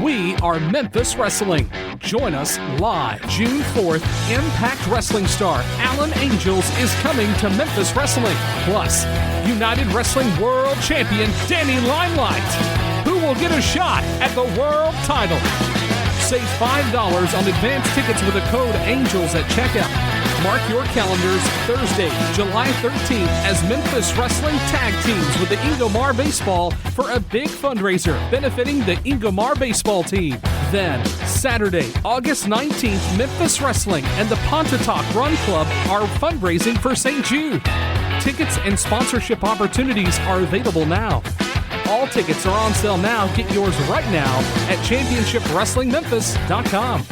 We are Memphis Wrestling. Join us live June 4th. Impact Wrestling star Alan Angels is coming to Memphis Wrestling. Plus, United Wrestling World Champion Danny Limelight, who will get a shot at the world title. Save $5 on advance tickets with the code ANGELS at checkout. Mark your calendars Thursday, July 13th as Memphis Wrestling tag teams with the Ingomar Baseball for a big fundraiser benefiting the Ingomar Baseball team. Then, Saturday, August 19th, Memphis Wrestling and the Pontotoc Run Club are fundraising for St. Jude. Tickets and sponsorship opportunities are available now. All tickets are on sale now. Get yours right now at championshipwrestlingmemphis.com.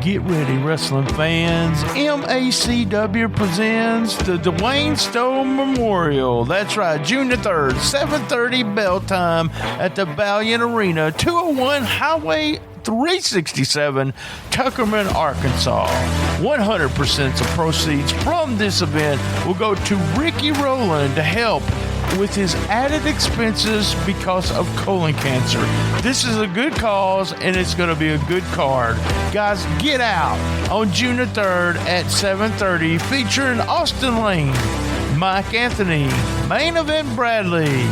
Get ready, wrestling fans. MACW presents the Dwayne Stone Memorial. That's right, June the 3rd, 7:30 bell time at the Valiant Arena, 201 Highway 367, Tuckerman, Arkansas. 100% of proceeds from this event will go to Ricky Rowland to help with his added expenses because of colon cancer. This is a good cause, and it's going to be a good card. Guys, get out on June the 3rd at 7:30, featuring Austin Lane, Mike Anthony, Main Event Bradley,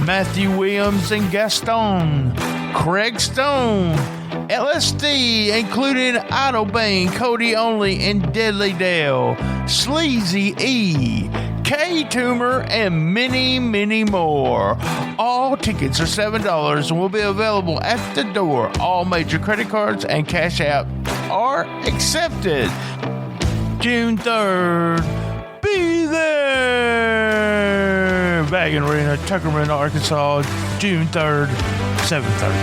Matthew Williams and Gaston, Craig Stone, LSD, including Idle Bane, Cody Only, and Deadly Dale, Sleazy E, K-Tumor, and many, many more. All tickets are $7 and will be available at the door. All major credit cards and Cash App are accepted. June 3rd, be there! Valiant Arena, Tuckerman, Arkansas, June 3rd, 7:30.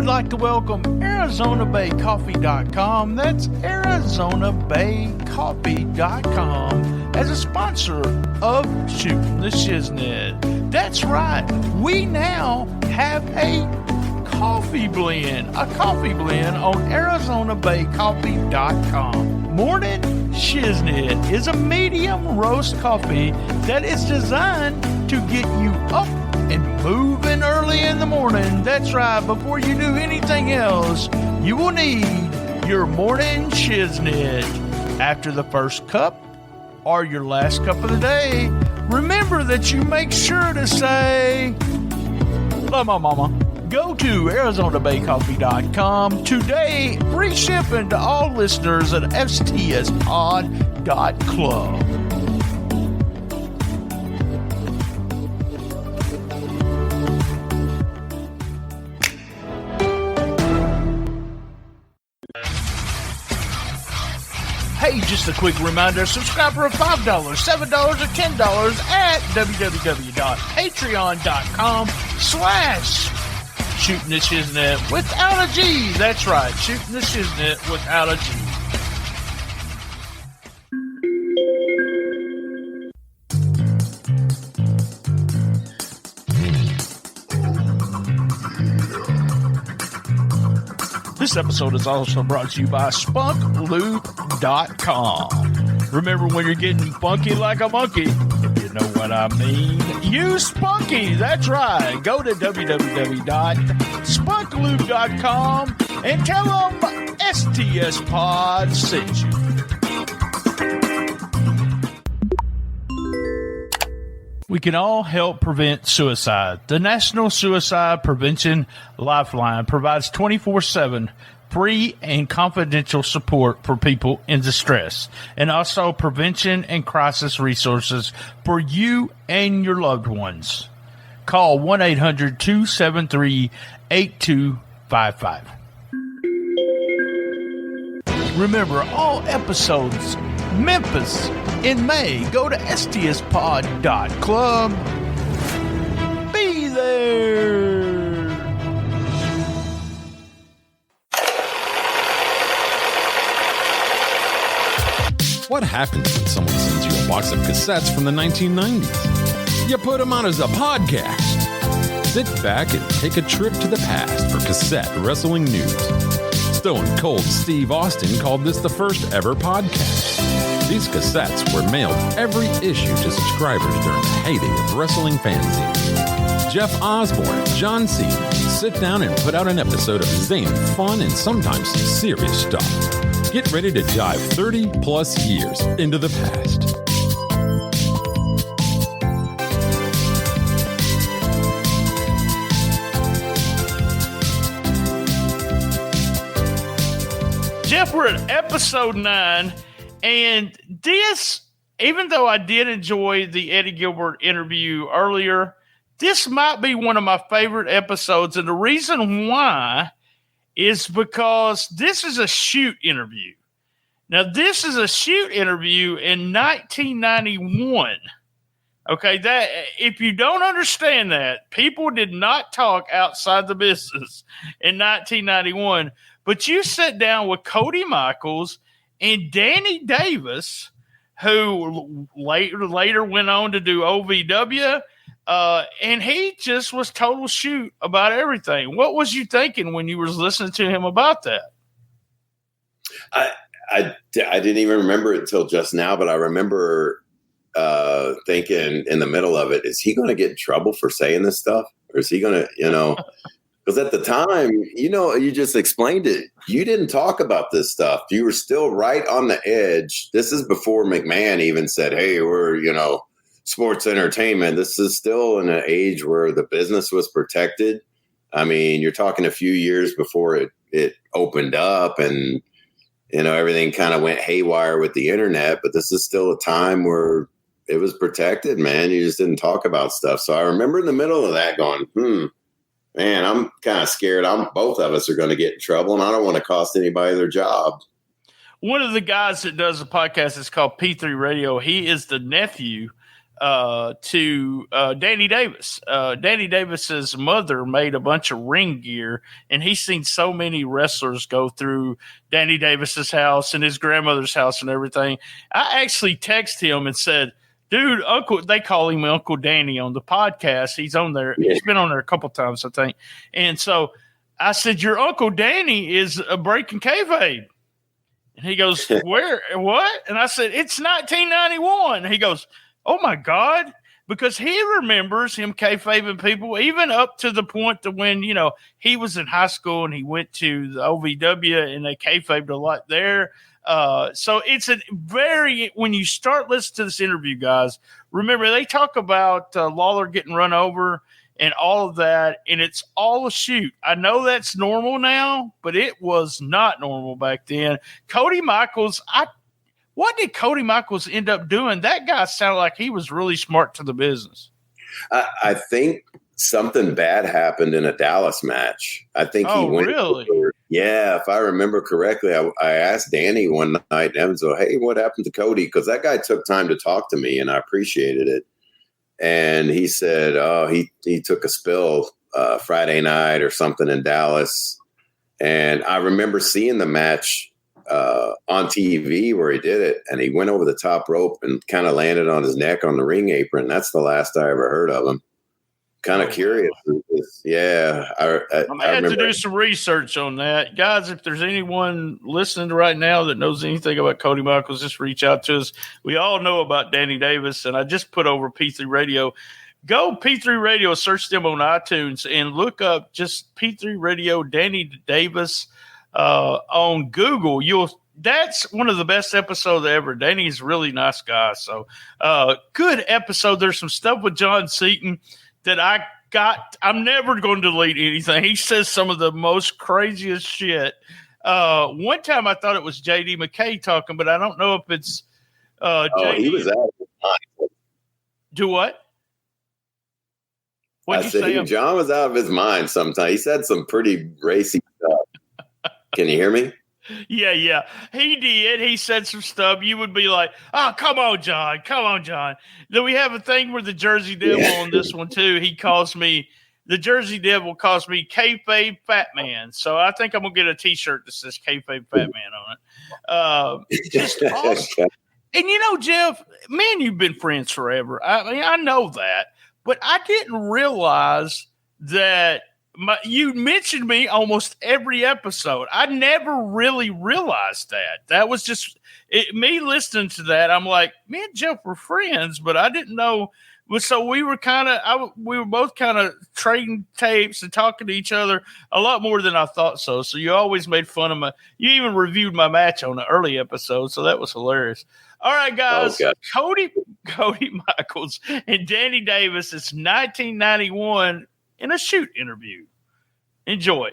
Like to welcome ArizonaBayCoffee.com. That's ArizonaBayCoffee.com as a sponsor of Shooting the Shiznit. That's right. We now have a coffee blend on ArizonaBayCoffee.com. Morning Shiznit is a medium roast coffee that is designed to get you up and moving early in the morning. That's right. Before you do anything else, you will need your morning shiznit. After the first cup or your last cup of the day, remember that you make sure to say, love my mama. Go to ArizonaBayCoffee.com today. Free shipping to all listeners at stspod.club. Hey, just a quick reminder, subscribe for $5, $7, or $10 at www.patreon.com/Shooting the Shiznit without a G. That's right, Shooting the Shiznit without a G. This episode is also brought to you by SpunkLube.com. Remember, when you're getting funky like a monkey, if you know what I mean, use Spunky. That's right. Go to www.spunklube.com and tell them STS Pod sent you. We can all help prevent suicide. The National Suicide Prevention Lifeline provides 24/7 free and confidential support for people in distress, and also prevention and crisis resources for you and your loved ones. Call 1-800-273-8255. Remember, all episodes, Memphis in May. Go to stspod.club. Be there. What happens when someone sends you a box of cassettes from the 1990s? You put them on as a podcast. Sit back and take a trip to the past for Cassette Wrestling News. Stone Cold Steve Austin called this the first ever podcast. These cassettes were mailed every issue to subscribers during the heyday of wrestling fanzines. Jeff Osborne, John Cena, sit down and put out an episode of zany, fun, and sometimes serious stuff. Get ready to dive 30 plus years into the past. Jeff, we're at episode 9, and this, even though I did enjoy the Eddie Gilbert interview earlier, this might be one of my favorite episodes, and the reason why is because this is a shoot interview. Now, this is a shoot interview in 1991. Okay, that if you don't understand that, people did not talk outside the business in 1991. But you sat down with Cody Michaels and Danny Davis, who later went on to do OVW, and he just was total shoot about everything. What was you thinking when you were listening to him about that? I didn't even remember it until just now, but I remember thinking in the middle of it, is he going to get in trouble for saying this stuff? Or is he going to, because at the time, you just explained it. You didn't talk about this stuff. You were still right on the edge. This is before McMahon even said, hey, we're, sports entertainment. This is still in an age where the business was protected. I mean, you're talking a few years before it opened up and, everything kind of went haywire with the internet. But this is still a time where it was protected, man. You just didn't talk about stuff. So I remember in the middle of that going, man, I'm kind of scared. Both of us are going to get in trouble, and I don't want to cost anybody their job. One of the guys that does the podcast is called P3 Radio. He is the nephew to Danny Davis. Danny Davis's mother made a bunch of ring gear, and he's seen so many wrestlers go through Danny Davis's house and his grandmother's house and everything. I actually texted him and said, dude, they call him Uncle Danny on the podcast. He's on there. Yeah. He's been on there a couple times, I think. And so I said, your Uncle Danny is breaking kayfabe. And he goes, where, what? And I said, it's 1991. He goes, oh my God. Because he remembers him kayfabing people even up to the point to when, he was in high school and he went to the OVW and they kayfabed a lot there. So it's when you start listening to this interview, guys, remember they talk about Lawler getting run over and all of that, and it's all a shoot. I know that's normal now, but it was not normal back then. Cody Michaels, what did Cody Michaels end up doing? That guy sounded like he was really smart to the business. I think something bad happened in a Dallas match. I think he went. Really? Yeah, if I remember correctly, I asked Danny one night, and so, hey, what happened to Cody? Because that guy took time to talk to me, and I appreciated it. And he said, he took a spill Friday night or something in Dallas. And I remember seeing the match on TV where he did it, and he went over the top rope and kind of landed on his neck on the ring apron. That's the last I ever heard of him. Kind of curious. Yeah. I had to do some research on that. Guys, if there's anyone listening right now that knows anything about Cody Michaels, just reach out to us. We all know about Danny Davis, and I just put over P3 Radio. Go P3 Radio, search them on iTunes, and look up just P3 Radio Danny Davis on Google. That's one of the best episodes ever. Danny's a really nice guy. So good episode. There's some stuff with John Seaton that I'm never going to delete anything. He says some of the most craziest shit. One time I thought it was J.D. McKay talking, but I don't know if it's J.D. He was out of his mind. Do what? What'd you say? John was out of his mind sometimes. He said some pretty racy stuff. Can you hear me? Yeah. He did. He said some stuff. You would be like, oh, come on, John. Then we have a thing where the Jersey Devil on this one, too. The Jersey Devil calls me Kayfabe Fat Man. So I think I'm going to get a T-shirt that says Kayfabe Fat Man on it. Just awesome. And, Jeff, man, you've been friends forever. I mean, I know that. But I didn't realize that you mentioned me almost every episode. I never really realized that. That was just me listening to that. I'm like, me and Jeff were friends, but I didn't know. So we were both kind of trading tapes and talking to each other a lot more than I thought so. So you always made fun of you even reviewed my match on the early episode. So that was hilarious. All right, guys, Cody Michaels and Danny Davis. It's 1991 in a shoot interview. Enjoy.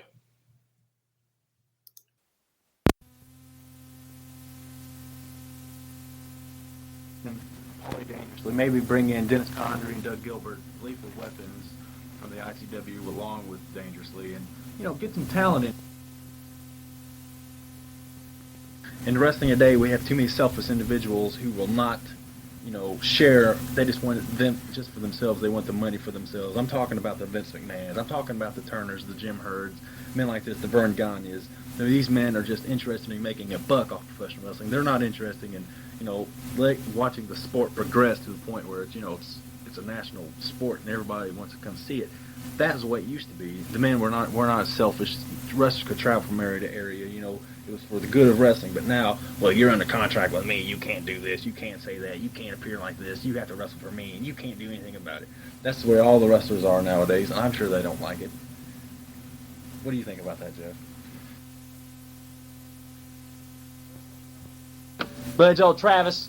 Dangerously. Maybe bring in Dennis Condrey and Doug Gilbert, Lethal Weapons from the ICW along with Dangerously, and get some talent in. In wrestling today, we have too many selfish individuals who will not, share. They just want them just for themselves. They want the money for themselves. I'm talking about the Vince McMahons. I'm talking about the Turners, the Jim Herds, men like this, the Vern Gagnes. These men are just interested in making a buck off professional wrestling. They're not interested in, watching the sport progress to the point where it's a national sport and everybody wants to come see it. That's the way it used to be. The men were not selfish. Wrestlers could travel from area to area. It was for the good of wrestling. But now, well, you're under contract with me. You can't do this. You can't say that. You can't appear like this. You have to wrestle for me, and you can't do anything about it. That's the way all the wrestlers are nowadays, and I'm sure they don't like it. What do you think about that, Jeff? But Joe Travis,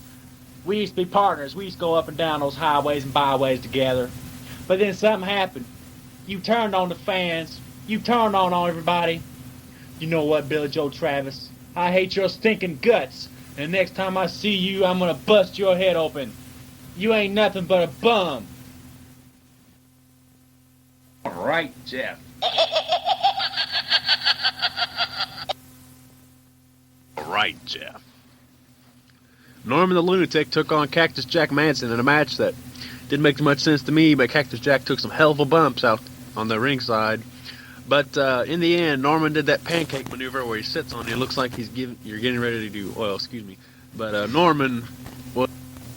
we used to be partners. We used to go up and down those highways and byways together. But then something happened. You turned on the fans. You turned on everybody. You know what, Billy Joe Travis? I hate your stinking guts. And next time I see you, I'm going to bust your head open. You ain't nothing but a bum. All right, Jeff. All right, Jeff. Norman the Lunatic took on Cactus Jack Manson in a match that didn't make much sense to me, but Cactus Jack took some hell of a bumps out on the ringside. But in the end, Norman did that pancake maneuver where he sits on you. It looks like you're getting ready to do oil, excuse me. But Norman... Well,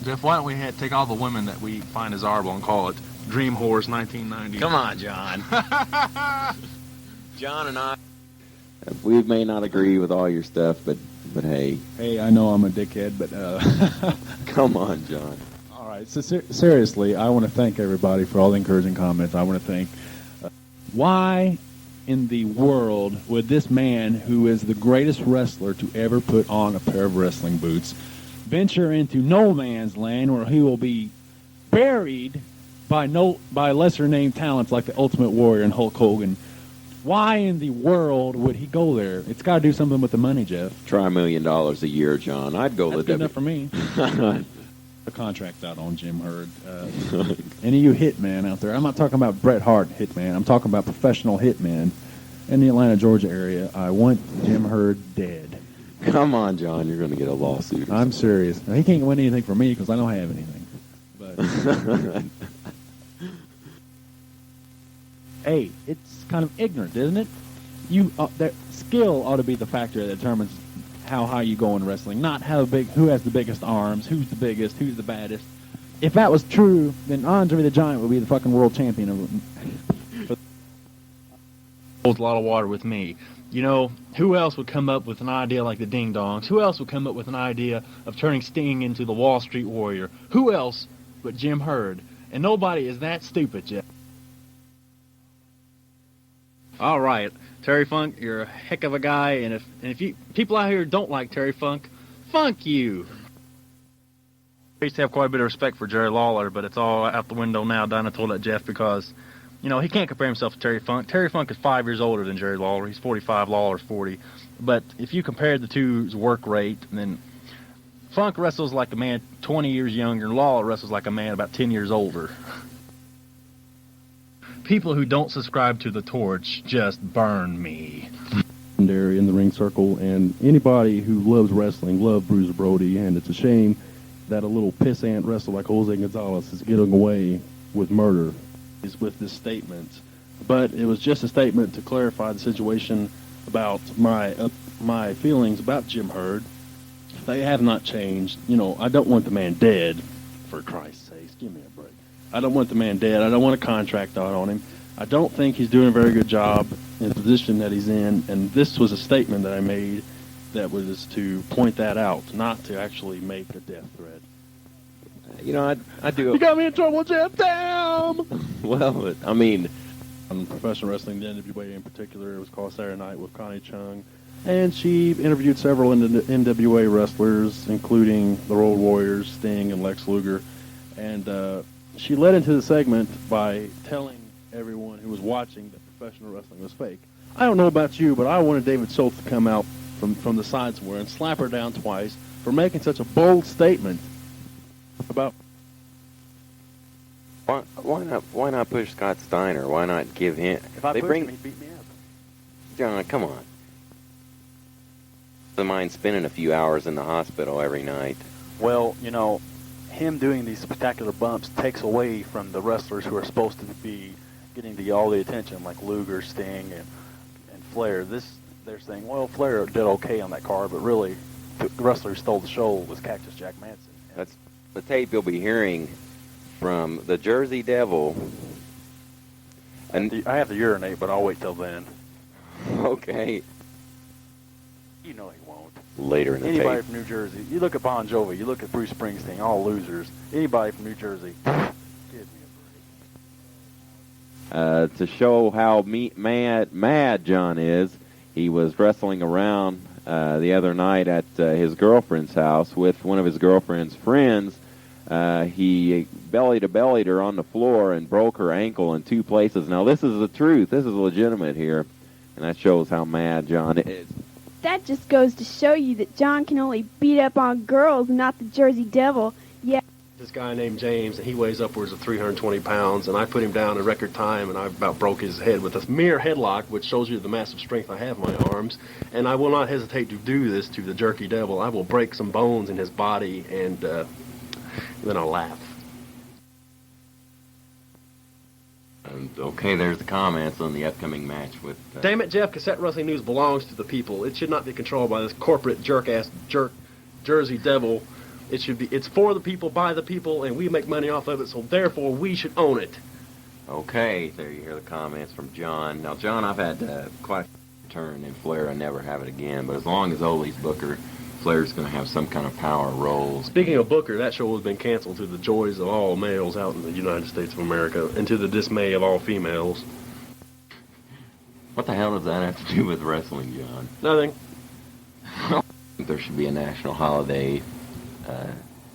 Jeff, why don't we take all the women that we find desirable and call it Dream Whores 1990? Come on, John. John and I... We may not agree with all your stuff, but hey. Hey, I know I'm a dickhead, but... Come on, John. All right, so seriously, I want to thank everybody for all the encouraging comments. I want to thank... why in the world would this man, who is the greatest wrestler to ever put on a pair of wrestling boots, venture into no man's land where he will be buried by lesser-named talents like the Ultimate Warrior and Hulk Hogan? Why in the world would he go there? It's got to do something with the money, Jeff. Try $1 million a year, John. I'd go. That's good enough for me. A contract out on Jim Herd. Any of you hitmen out there, I'm not talking about Bret Hart hitman. I'm talking about professional hitmen in the Atlanta, Georgia area. I want Jim Herd dead. Come on, John. You're going to get a lawsuit. I'm serious. Now, he can't win anything from me because I don't have anything. But hey, it's kind of ignorant, isn't it? That skill ought to be the factor that determines how high you go in wrestling, not who has the biggest arms, who's the biggest, who's the baddest. If that was true, then Andre the Giant would be the fucking world champion of Holds a lot of water with me. Who else would come up with an idea like the Ding Dongs? Who else would come up with an idea of turning Sting into the Wall Street Warrior? Who else but Jim Herd? And nobody is that stupid, Jeff. All right, Terry Funk, you're a heck of a guy, and if you people out here don't like Terry Funk, funk you. I used to have quite a bit of respect for Jerry Lawler, but it's all out the window now. Dinah told that Jeff because, he can't compare himself to Terry Funk. Terry Funk is 5 years older than Jerry Lawler. He's 45, Lawler's 40. But if you compare the two's work rate, then Funk wrestles like a man 20 years younger, and Lawler wrestles like a man about 10 years older. People who don't subscribe to the torch just burn me. legendary in the ring circle, and anybody who loves wrestling loves Bruiser Brody, and it's a shame that a little pissant wrestler like Jose Gonzalez is getting away with murder with this statement. But it was just a statement to clarify the situation about my feelings about Jim Herd. They have not changed. You know, I don't want the man dead, for Christ's sakes. Give me a break. I don't want the man dead. I don't want a contract out on him. I don't think he's doing a very good job in the position that he's in, and this was a statement that I made that was to point that out, not to actually make a death threat. You know, I do. You got me in trouble, Jeff. Damn! Well, I mean, on professional wrestling, the NWA in particular, it was called Saturday Night with Connie Chung, and she interviewed several NWA wrestlers, including the Road Warriors, Sting, and Lex Luger, and she led into the segment by telling everyone who was watching that professional wrestling was fake. I don't know about you, but I wanted David Schultz to come out from the side somewhere and slap her down twice for making such a bold statement about. Why not push Scott Steiner? Why not give him? If I pushed him, he'd beat me up. John, come on. The mind spending a few hours in the hospital every night. Well, you know, him doing these spectacular bumps takes away from the wrestlers who are supposed to be getting all the attention, like Luger, Sting, and Flair. They're saying, well, Flair did okay on that card, but really, the wrestler who stole the show was Cactus Jack Manson. That's the tape you'll be hearing from the Jersey Devil. And I have to urinate, but I'll wait till then. Okay. You know he won't. Later in the Anybody tape. from New Jersey, you look at Bon Jovi, you look at Bruce Springsteen, all losers. Anybody from New Jersey, give me a break. To show how mad John is, he was wrestling around the other night at his girlfriend's house with one of his girlfriend's friends. He belly-to-bellied her on the floor and broke her ankle in 2 places. Now, this is the truth. This is legitimate here, and that shows how mad John is. That just goes to show you that John can only beat up on girls and not the Jersey Devil. Yeah. This guy named James, and he weighs upwards of 320 pounds, and I put him down in record time, and I about broke his head with a mere headlock, which shows you the massive strength I have in my arms. And I will not hesitate to do this to the Jerky Devil. I will break some bones in his body, and then I'll laugh. Okay, there's the comments on the upcoming match with... Damn it, Jeff, Cassette Wrestling News belongs to the people. It should not be controlled by this corporate jerk Jersey Devil. It's for the people, by the people, and we make money off of it, so therefore we should own it. Okay, there you hear the comments from John. Now, John, I've had quite a turn in Flair. I never have it again, but as long as Ole's Booker, Flair's going to have some kind of power roles. Speaking of Booker, that show has been canceled to the joys of all males out in the United States of America, and to the dismay of all females. What the hell does that have to do with wrestling, John? Nothing. There should be a national holiday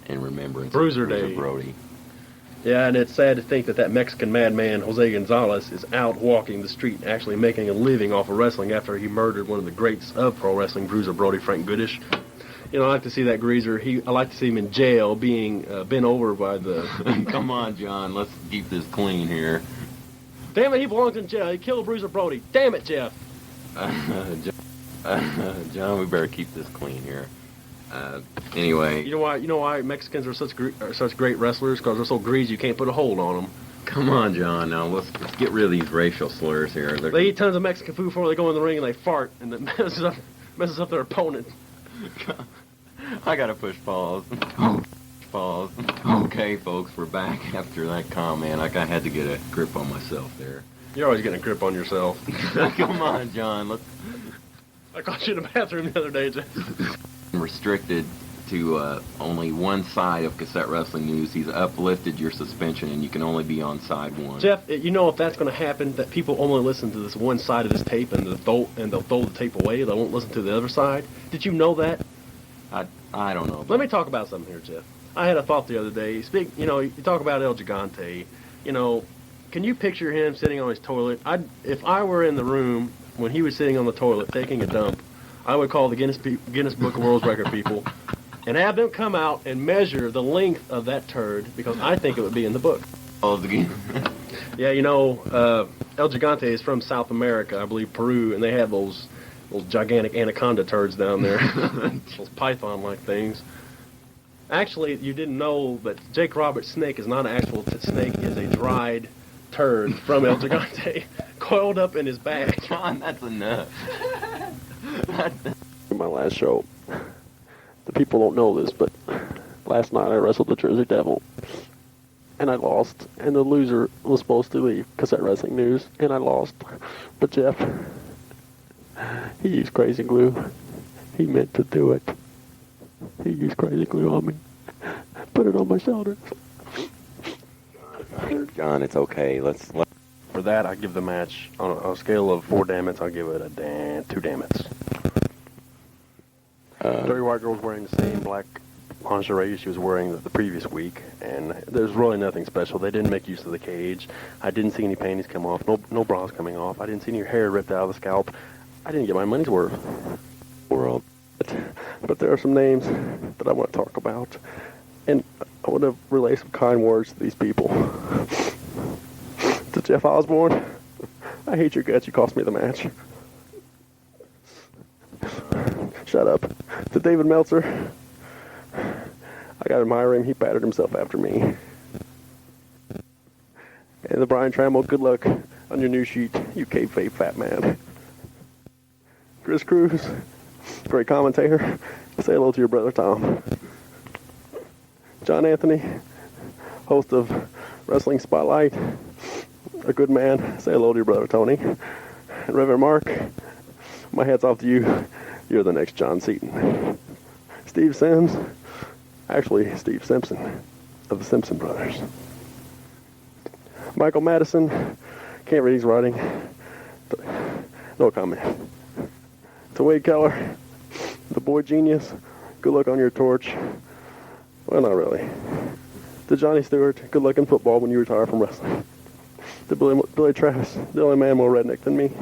in remembrance Bruiser of Bruiser Day. Brody. Yeah, and it's sad to think that Mexican madman, Jose Gonzalez, is out walking the street, actually making a living off of wrestling after he murdered one of the greats of pro wrestling, Bruiser Brody, Frank Goodish. You know, I like to see that greaser. I like to see him in jail being bent over by the... Come on, John, let's keep this clean here. Damn it, he belongs in jail. He killed Bruiser Brody. Damn it, Jeff. John, we better keep this clean here. Anyway. You know why Mexicans are such great wrestlers? Because they're so greasy you can't put a hold on them. Come on, John. Now let's get rid of these racial slurs here. They eat tons of Mexican food before they go in the ring, and they fart, and it messes up their opponent. I gotta push pause. Pause. Okay, folks, we're back after that comment. I had to get a grip on myself there. You're always getting a grip on yourself. Come on, John. I caught you in the bathroom the other day, Jeff. Restricted to only one side of Cassette Wrestling News. He's uplifted your suspension, and you can only be on side one. Jeff, you know if that's going to happen, that people only listen to this one side of this tape, and they'll throw the tape away. They won't listen to the other side. Did you know that? I don't know. Let me talk about something here, Jeff. I had a thought the other day. You talk about El Gigante. You know, can you picture him sitting on his toilet? If I were in the room when he was sitting on the toilet taking a dump, I would call the Guinness Book of World Record people and have them come out and measure the length of that turd, because I think it would be in the book. Yeah, El Gigante is from South America, I believe Peru, and they have those those gigantic anaconda turds down there, those python-like things. Actually, you didn't know that Jake Roberts' snake is not an actual snake; it's a dried turd from El Gigante, coiled up in his bag. John, that's enough. My last show. The people don't know this, but last night I wrestled the Jersey Devil, and I lost. And the loser was supposed to leave Cassette Wrestling News, and I lost. But Jeff, he used crazy glue. He meant to do it. He used crazy glue on me. Put it on my shoulders. John, it's okay. Let's. For that, I give the match, on a scale of 4 dammits, I'll give it a 2 dammits. Dirty White Girl was wearing the same black lingerie she was wearing the previous week, and there's really nothing special. They didn't make use of the cage. I didn't see any panties come off, no bras coming off. I didn't see any hair ripped out of the scalp. I didn't get my money's worth. World. But there are some names that I want to talk about, and I want to relay some kind words to these people. To Jeff Osborne, I hate your guts. You cost me the match. Shut up. To David Meltzer, I got to admire him. He patted himself after me. And to Brian Trammell, good luck on your new sheet, you kayfabe fat man. Chris Cruz, great commentator. Say hello to your brother Tom. John Anthony, host of Wrestling Spotlight, a good man. Say hello to your brother Tony. And Reverend Mark, my hat's off to you. You're the next John Seaton. Steve Sims, actually Steve Simpson of the Simpson Brothers. Michael Madison, can't read his writing. No comment. To Wade Keller, the boy genius, good luck on your torch. Well, not really. To Johnny Stewart, good luck in football when you retire from wrestling. To Billy Travis, the only man more redneck than me.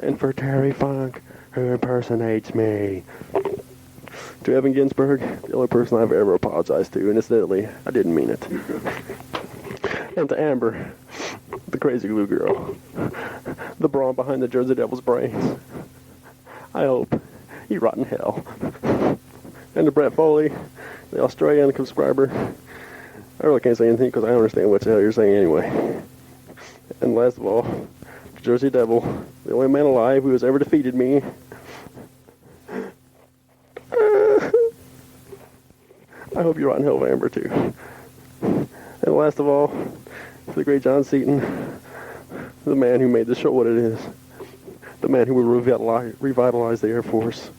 And for Terry Funk, who impersonates me. To Evan Ginsberg, the only person I've ever apologized to, and incidentally, I didn't mean it. And to Amber, the crazy glue girl, the brawn behind the Jersey Devil's brains. I hope you rot in hell. And to Brett Foley, the Australian subscriber, I really can't say anything because I don't understand what the hell you're saying anyway. And last of all, the Jersey Devil, the only man alive who has ever defeated me. I hope you rot in hell, Amber, too. And last of all, the great John Seaton, the man who made the show what it is, the man who will revitalize the Air Force,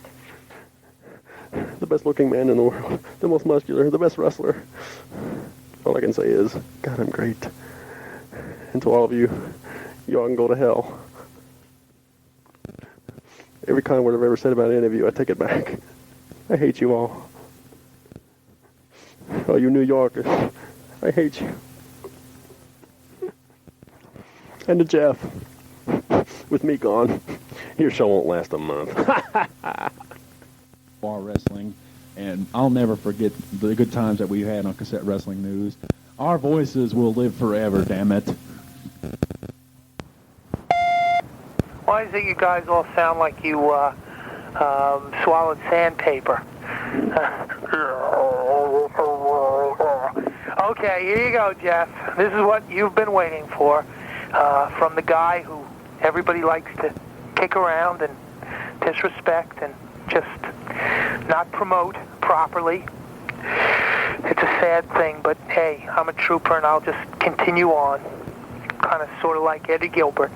the best looking man in the world, the most muscular, the best wrestler. All I can say is, God, I'm great. And to all of you, y'all can go to hell. Every kind word I've ever said about any of you, I take it back. I hate you all. Oh, you New Yorkers, I hate you. And to Jeff, with me gone, your show won't last a month. Bar wrestling, and I'll never forget the good times that we had on Cassette Wrestling News. Our voices will live forever, damn it. Why is it you guys all sound like you swallowed sandpaper? Okay, here you go, Jeff. This is what you've been waiting for from the guy who everybody likes to kick around and disrespect and just not promote properly. It's a sad thing, but hey, I'm a trooper and I'll just continue on. Kind of sort of like Eddie Gilbert.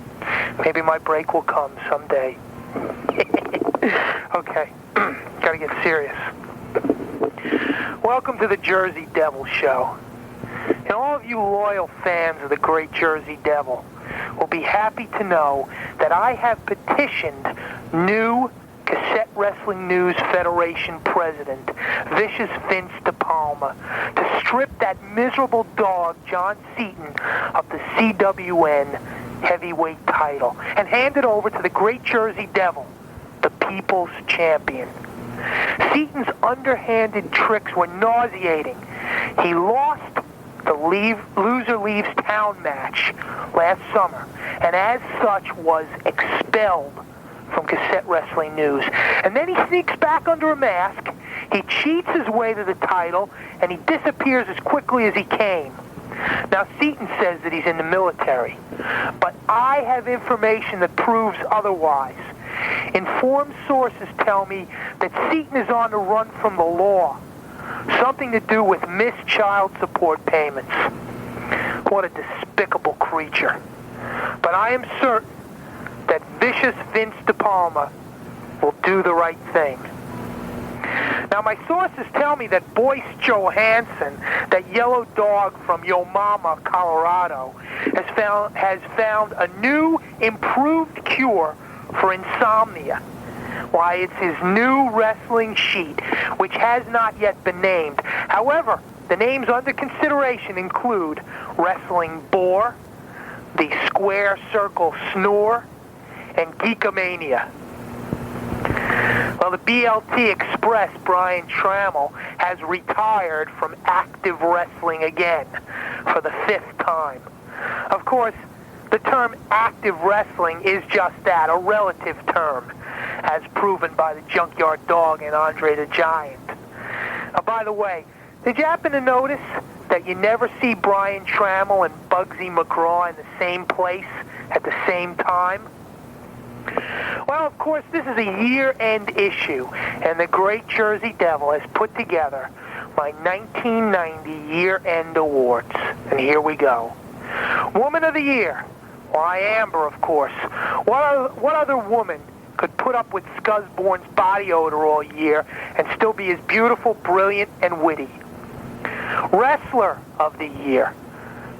Maybe my break will come someday. Okay, gotta get serious. Welcome to the Jersey Devil Show. And all of you loyal fans of the great Jersey Devil will be happy to know that I have petitioned new Cassette Wrestling News Federation President, Vicious Vince De Palma, to strip that miserable dog, John Seaton, of the CWN heavyweight title and hand it over to the great Jersey Devil, the people's champion. Seaton's underhanded tricks were nauseating. He lost the loser leaves town match last summer, and as such was expelled from Cassette Wrestling News. And then he sneaks back under a mask, he cheats his way to the title, and he disappears as quickly as he came. Now, Seaton says that he's in the military, but I have information that proves otherwise. Informed sources tell me that Seaton is on the run from the law, something to do with missed child support payments. What a despicable creature. But I am certain that vicious Vince De Palma will do the right thing. Now, my sources tell me that Boyce Johansson, that yellow dog from Yo Mama, Colorado, has found a new, improved cure for insomnia. Why, it's his new wrestling sheet, which has not yet been named. However, the names under consideration include Wrestling Bore, the Square Circle Snore, and Geekomania. Well, the BLT Express, Brian Trammell, has retired from active wrestling again for the 5th time. Of course, the term active wrestling is just that, a relative term, as proven by the Junkyard Dog and Andre the Giant. By the way, did you happen to notice that you never see Brian Trammell and Bugsy McGraw in the same place at the same time? Well, of course, this is a year-end issue, and the Great Jersey Devil has put together my 1990 year-end awards. And here we go. Woman of the Year. Why, Amber, of course. What other woman could put up with Scuzzborn's body odor all year and still be as beautiful, brilliant, and witty? Wrestler of the Year.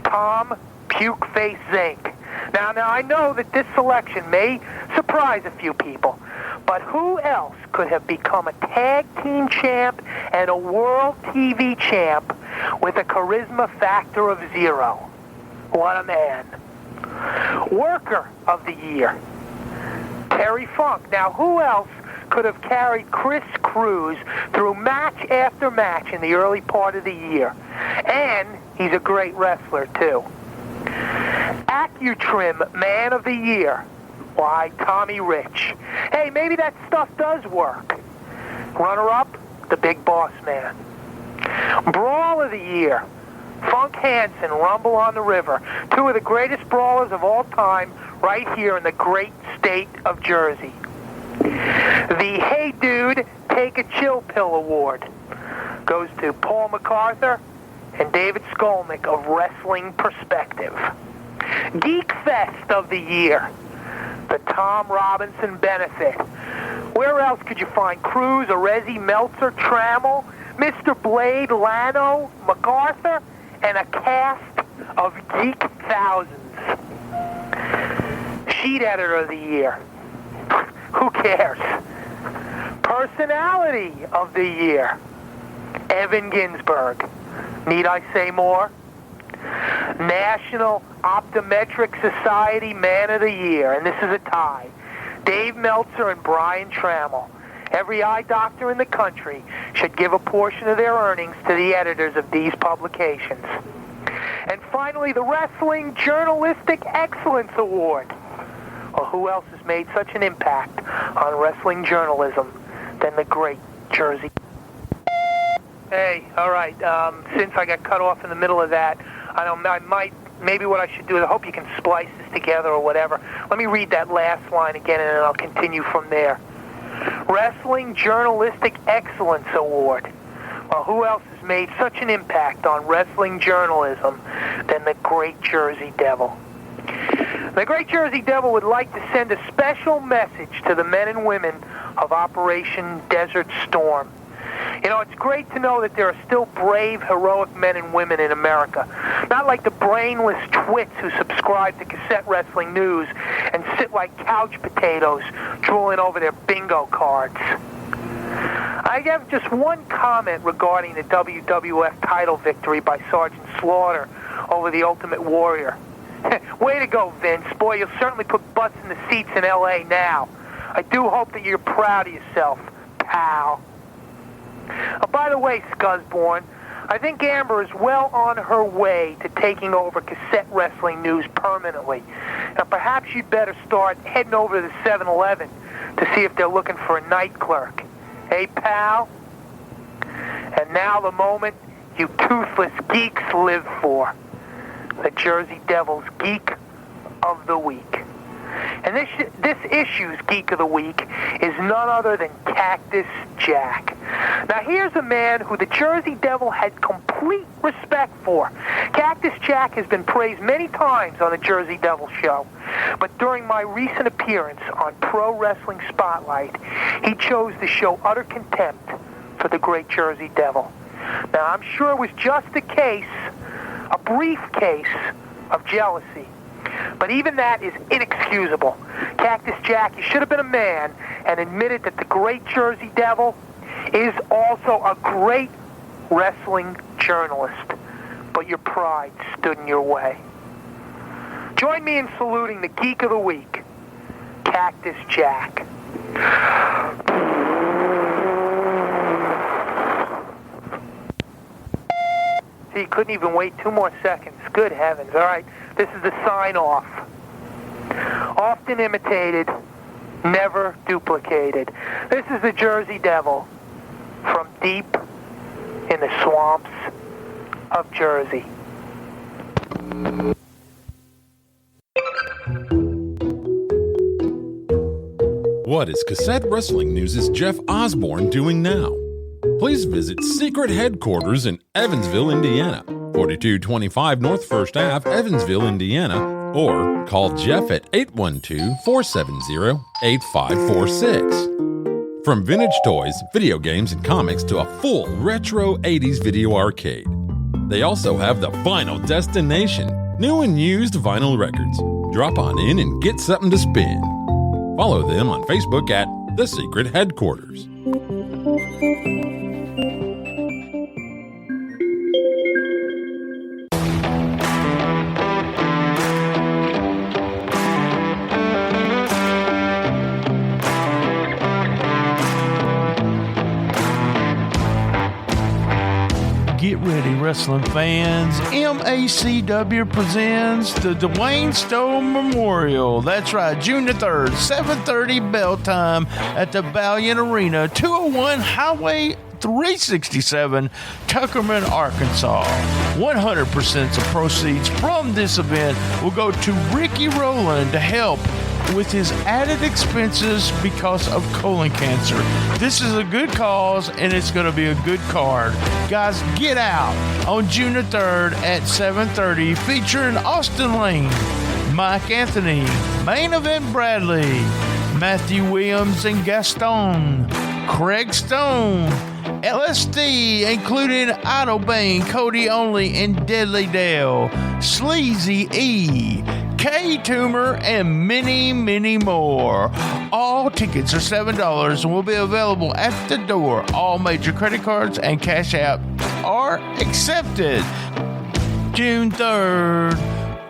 Tom Pukeface Zink. Now, I know that this selection may surprise a few people, but who else could have become a tag team champ and a world TV champ with a charisma factor of 0? What a man. Worker of the Year. Terry Funk. Now, who else could have carried Chris Cruz through match after match in the early part of the year? And he's a great wrestler, too. AccuTrim Man of the Year. Why, Tommy Rich. Hey, maybe that stuff does work. Runner-up, the Big Boss Man. Brawl of the Year. Funk Hansen, Rumble on the River. 2 of the greatest brawlers of all time right here in the great state of Jersey. The Hey Dude, Take a Chill Pill Award goes to Paul MacArthur and David Skolnick of Wrestling Perspective. Geek Fest of the Year, the Tom Robinson Benefit. Where else could you find Cruz, Arezzi, Meltzer, Trammell, Mr. Blade, Lano, MacArthur, and a cast of geek thousands? Sheet Editor of the Year. Who cares? Personality of the Year. Evan Ginsberg. Need I say more? National Optometric Society Man of the Year, and this is a tie. Dave Meltzer and Brian Trammell. Every eye doctor in the country should give a portion of their earnings to the editors of these publications. And finally, the Wrestling Journalistic Excellence Award. Well, who else has made such an impact on wrestling journalism than the great Jersey? Hey, all right, since I got cut off in the middle of that, maybe what I should do is I hope you can splice this together or whatever. Let me read that last line again, and then I'll continue from there. Wrestling Journalistic Excellence Award. Well, who else has made such an impact on wrestling journalism than the Great Jersey Devil? The Great Jersey Devil would like to send a special message to the men and women of Operation Desert Storm. You know, it's great to know that there are still brave, heroic men and women in America. Not like the brainless twits who subscribe to Cassette Wrestling News and sit like couch potatoes drooling over their bingo cards. I have just one comment regarding the WWF title victory by Sergeant Slaughter over the Ultimate Warrior. Way to go, Vince. Boy, you'll certainly put butts in the seats in L.A. now. I do hope that you're proud of yourself, pal. By the way, Scuzzborn, I think Amber is well on her way to taking over Cassette Wrestling News permanently. Now, perhaps you'd better start heading over to the 7-Eleven to see if they're looking for a night clerk. Hey, pal? And now the moment you toothless geeks live for. The Jersey Devils Geek of the Week. And this issue's Geek of the Week is none other than Cactus Jack. Now here's a man who the Jersey Devil had complete respect for. Cactus Jack has been praised many times on the Jersey Devil show. But during my recent appearance on Pro Wrestling Spotlight, he chose to show utter contempt for the great Jersey Devil. Now I'm sure it was just a brief case of jealousy. But even that is inexcusable. Cactus Jack, you should have been a man and admitted that the great Jersey Devil is also a great wrestling journalist. But your pride stood in your way. Join me in saluting the Geek of the Week, Cactus Jack. See, he couldn't even wait 2 more seconds. Good heavens. All right, this is the sign-off. Often imitated, never duplicated. This is the Jersey Devil from deep in the swamps of Jersey. What is Cassette Wrestling News' Jeff Osborne doing now? Please visit Secret Headquarters in Evansville, Indiana, 4225 North 1st Ave, Evansville, Indiana, or call Jeff at 812-470-8546. From vintage toys, video games, and comics to a full retro 80s video arcade. They also have the vinyl destination, new and used vinyl records. Drop on in and get something to spin. Follow them on Facebook at The Secret Headquarters. Get ready, wrestling fans. MACW presents the Dwayne Stone Memorial. That's right, June the 3rd, 7:30 bell time at the Valiant Arena, 201 Highway 367, Tuckerman, Arkansas. 100% of proceeds from this event will go to Ricky Rowland to help with his added expenses because of colon cancer. This is a good cause, and it's going to be a good card. Guys, get out on June the 3rd at 7:30, featuring Austin Lane, Mike Anthony, Main Event Bradley, Matthew Williams and Gaston, Craig Stone, LSD, including Idle Bane, Cody Only, and Deadly Dale, Sleazy E, K-Tumor, and many, many more. All tickets are $7 and will be available at the door. All major credit cards and Cash App are accepted. June 3rd.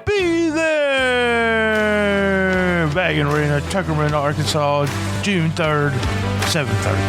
Be there! Valiant Arena, Tuckerman, Arkansas, June 3rd, 7:30.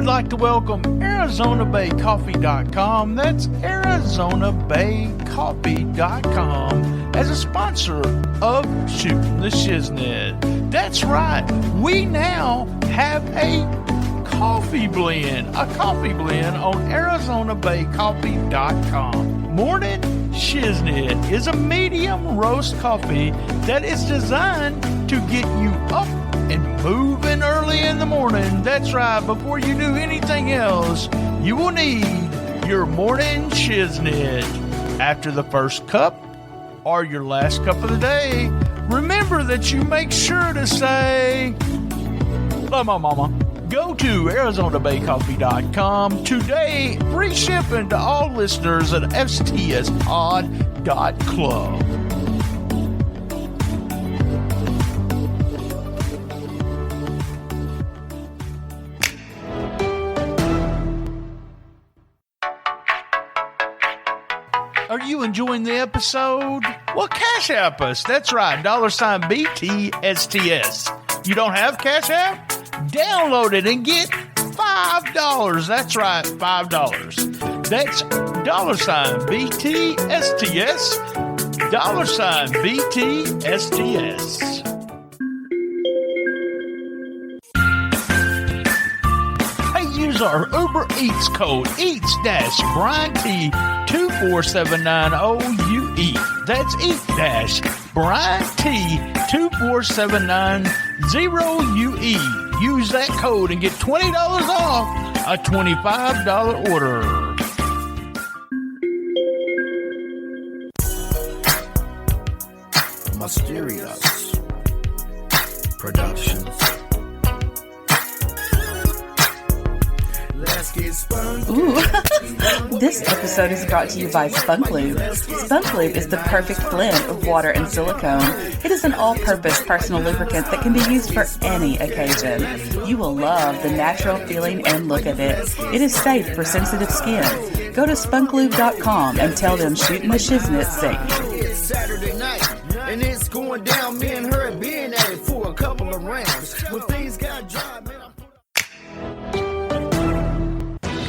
Like to welcome ArizonaBayCoffee.com. That's ArizonaBayCoffee.com as a sponsor of Shooting the Shiznit. That's right. We now have a coffee blend on ArizonaBayCoffee.com. Morning Shiznit is a medium roast coffee that is designed to get you up and moving early in the morning. That's right. Before you do anything else, you will need your morning shiznit. After the first cup or your last cup of the day, remember that you make sure to say, love my mama. Go to ArizonaBayCoffee.com today. Free shipping to all listeners at FTSPod.club. Are you enjoying the episode? Well, Cash App us. That's right, $BTSTS. You don't have Cash App? Download it and get $5. That's right, $5. That's $BTSTS, $BTSTS. Use our Uber Eats code EATS-BRIAN-T24790UE. That's EATS-BRIAN-T24790UE. Use that code and get $20 off a $25 order. Mysterious Productions. Ooh. This episode is brought to you by Spunk Lube. Spunk Lube is the perfect blend of water and silicone. It is an all-purpose personal lubricant that can be used for any occasion. You will love the natural feeling and look of it. It is safe for sensitive skin. Go to spunklube.com and tell them Shooting the Shiznit sent you. It's Saturday night, and it's going down. Me and her being at it for a couple of rounds. When things got dry, man,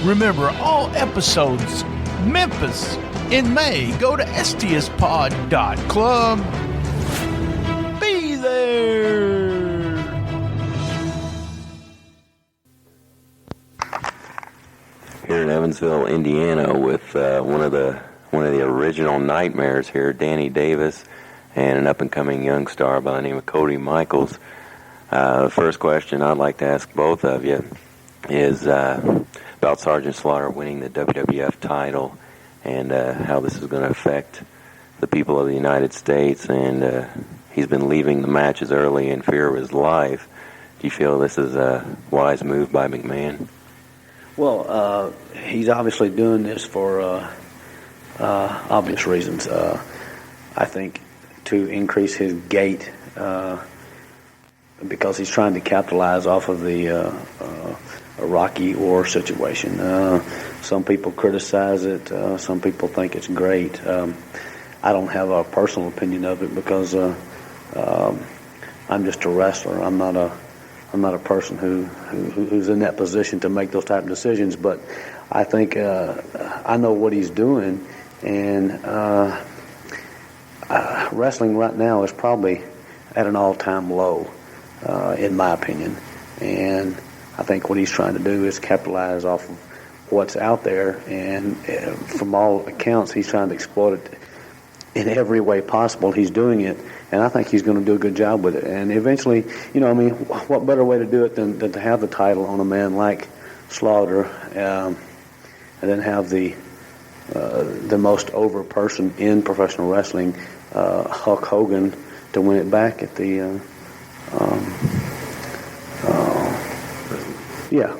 Remember, all episodes, Memphis, in May. Go to stspod.club. Be there. Here in Evansville, Indiana, with one of the original Nightmares here, Danny Davis, and an up-and-coming young star by the name of Cody Michaels. The first question I'd like to ask both of you is about Sergeant Slaughter winning the WWF title and how this is going to affect the people of the United States. And he's been leaving the matches early in fear of his life. Do you feel this is a wise move by McMahon? Well, he's obviously doing this for obvious reasons. I think to increase his gait because he's trying to capitalize off of the Iraqi war situation. Some people criticize it. Some people think it's great. I don't have a personal opinion of it because I'm just a wrestler. I'm not a person who's in that position to make those type of decisions. But I think I know what he's doing, and wrestling right now is probably at an all-time low, in my opinion. And I think what he's trying to do is capitalize off of what's out there, and from all accounts, he's trying to exploit it in every way possible. He's doing it, and I think he's going to do a good job with it. And eventually, what better way to do it than to have the title on a man like Slaughter, and then have the most over person in professional wrestling, Hulk Hogan, to win it back at the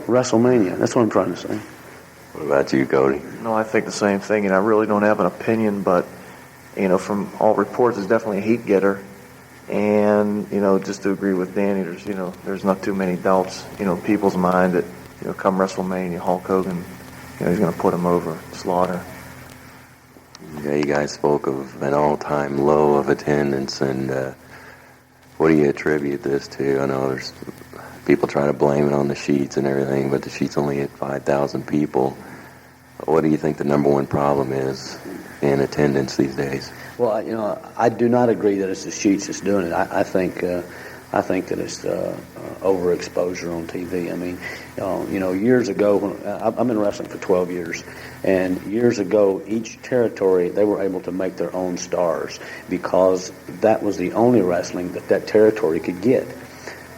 WrestleMania. That's what I'm trying to say. What about you, Cody? No, I think the same thing, and I really don't have an opinion, but, from all reports, it's definitely a heat getter. And, just to agree with Danny, there's not too many doubts, people's mind that, come WrestleMania, Hulk Hogan, he's going to put him over Slaughter. Yeah, you guys spoke of an all-time low of attendance, and what do you attribute this to? I know there's people try to blame it on the sheets and everything, but the sheets only hit 5,000 people. What do you think the number one problem is in attendance these days? Well, I do not agree that it's the sheets that's doing it. I think that it's overexposure on TV. I mean, years ago, I've been wrestling for 12 years, and years ago, each territory, they were able to make their own stars because that was the only wrestling that territory could get.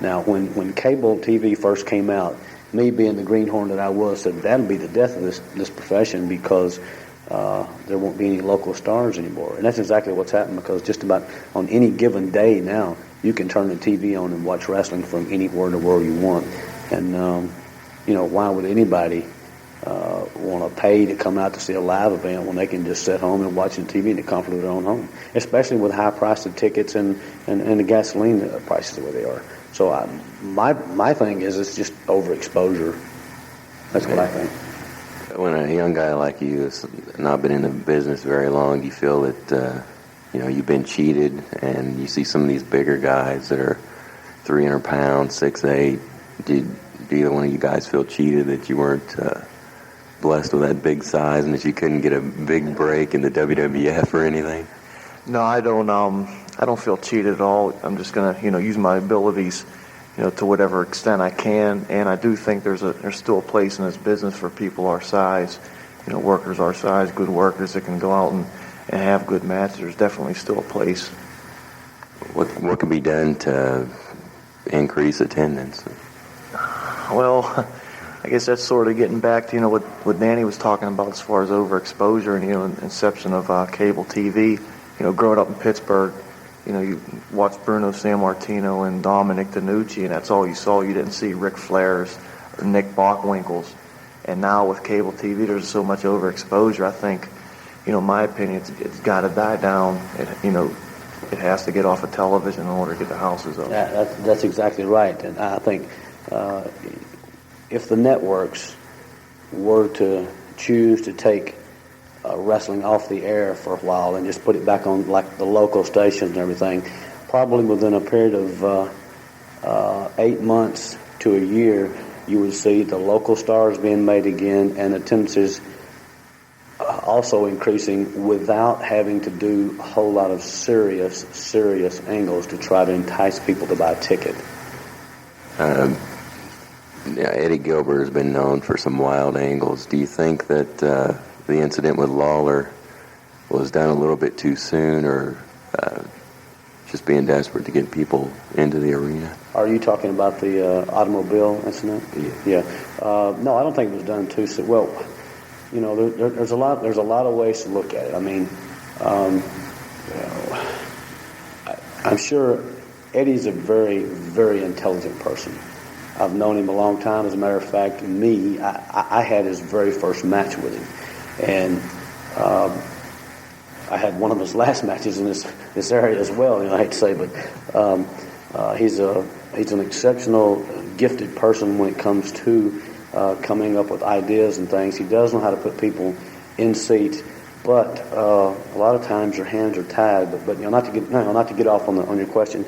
Now, when cable TV first came out, me being the greenhorn that I was, said that'll be the death of this profession because there won't be any local stars anymore. And that's exactly what's happened, because just about on any given day now, you can turn the TV on and watch wrestling from anywhere in the world you want. And, why would anybody want to pay to come out to see a live event when they can just sit home and watch the TV in the comfort of their own home, especially with high price of tickets and the gasoline prices the way they are. So my thing is it's just overexposure. That's what I think. When a young guy like you has not been in the business very long, do you feel that you've been cheated, and you see some of these bigger guys that are 300 pounds, 6'8". Do either one of you guys feel cheated that you weren't blessed with that big size and that you couldn't get a big break in the WWF or anything? No, I don't. I don't feel cheated at all. I'm just gonna, use my abilities, to whatever extent I can. And I do think there's still a place in this business for people our size, workers our size, good workers that can go out and have good matches. There's definitely still a place. What can be done to increase attendance? Well, I guess that's sort of getting back to what Danny was talking about as far as overexposure and inception of cable TV. Growing up in Pittsburgh, you watched Bruno Sammartino and Dominic DeNucci, and that's all you saw. You didn't see Ric Flairs or Nick Bockwinkel's. And now with cable TV, there's so much overexposure. I think, in my opinion, it's got to die down. It has to get off of television in order to get the houses up. That's exactly right. And I think if the networks were to choose to take wrestling off the air for a while and just put it back on like the local stations and everything, probably within a period of 8 months to a year, you would see the local stars being made again and attendances also increasing without having to do a whole lot of serious angles to try to entice people to buy a ticket. Eddie Gilbert has been known for some wild angles. Do you think that the incident with Lawler was done a little bit too soon, or just being desperate to get people into the arena? Are you talking about the automobile incident? Yeah. No, I don't think it was done too soon. Well, there's a lot of ways to look at it. I mean, I'm sure Eddie's a very, very intelligent person. I've known him a long time. As a matter of fact, I had his very first match with him, and I had one of his last matches in this area as well. I hate to say, but he's an exceptional, gifted person when it comes to coming up with ideas and things. He does know how to put people in seats, but a lot of times your hands are tied. But not to get off on your question.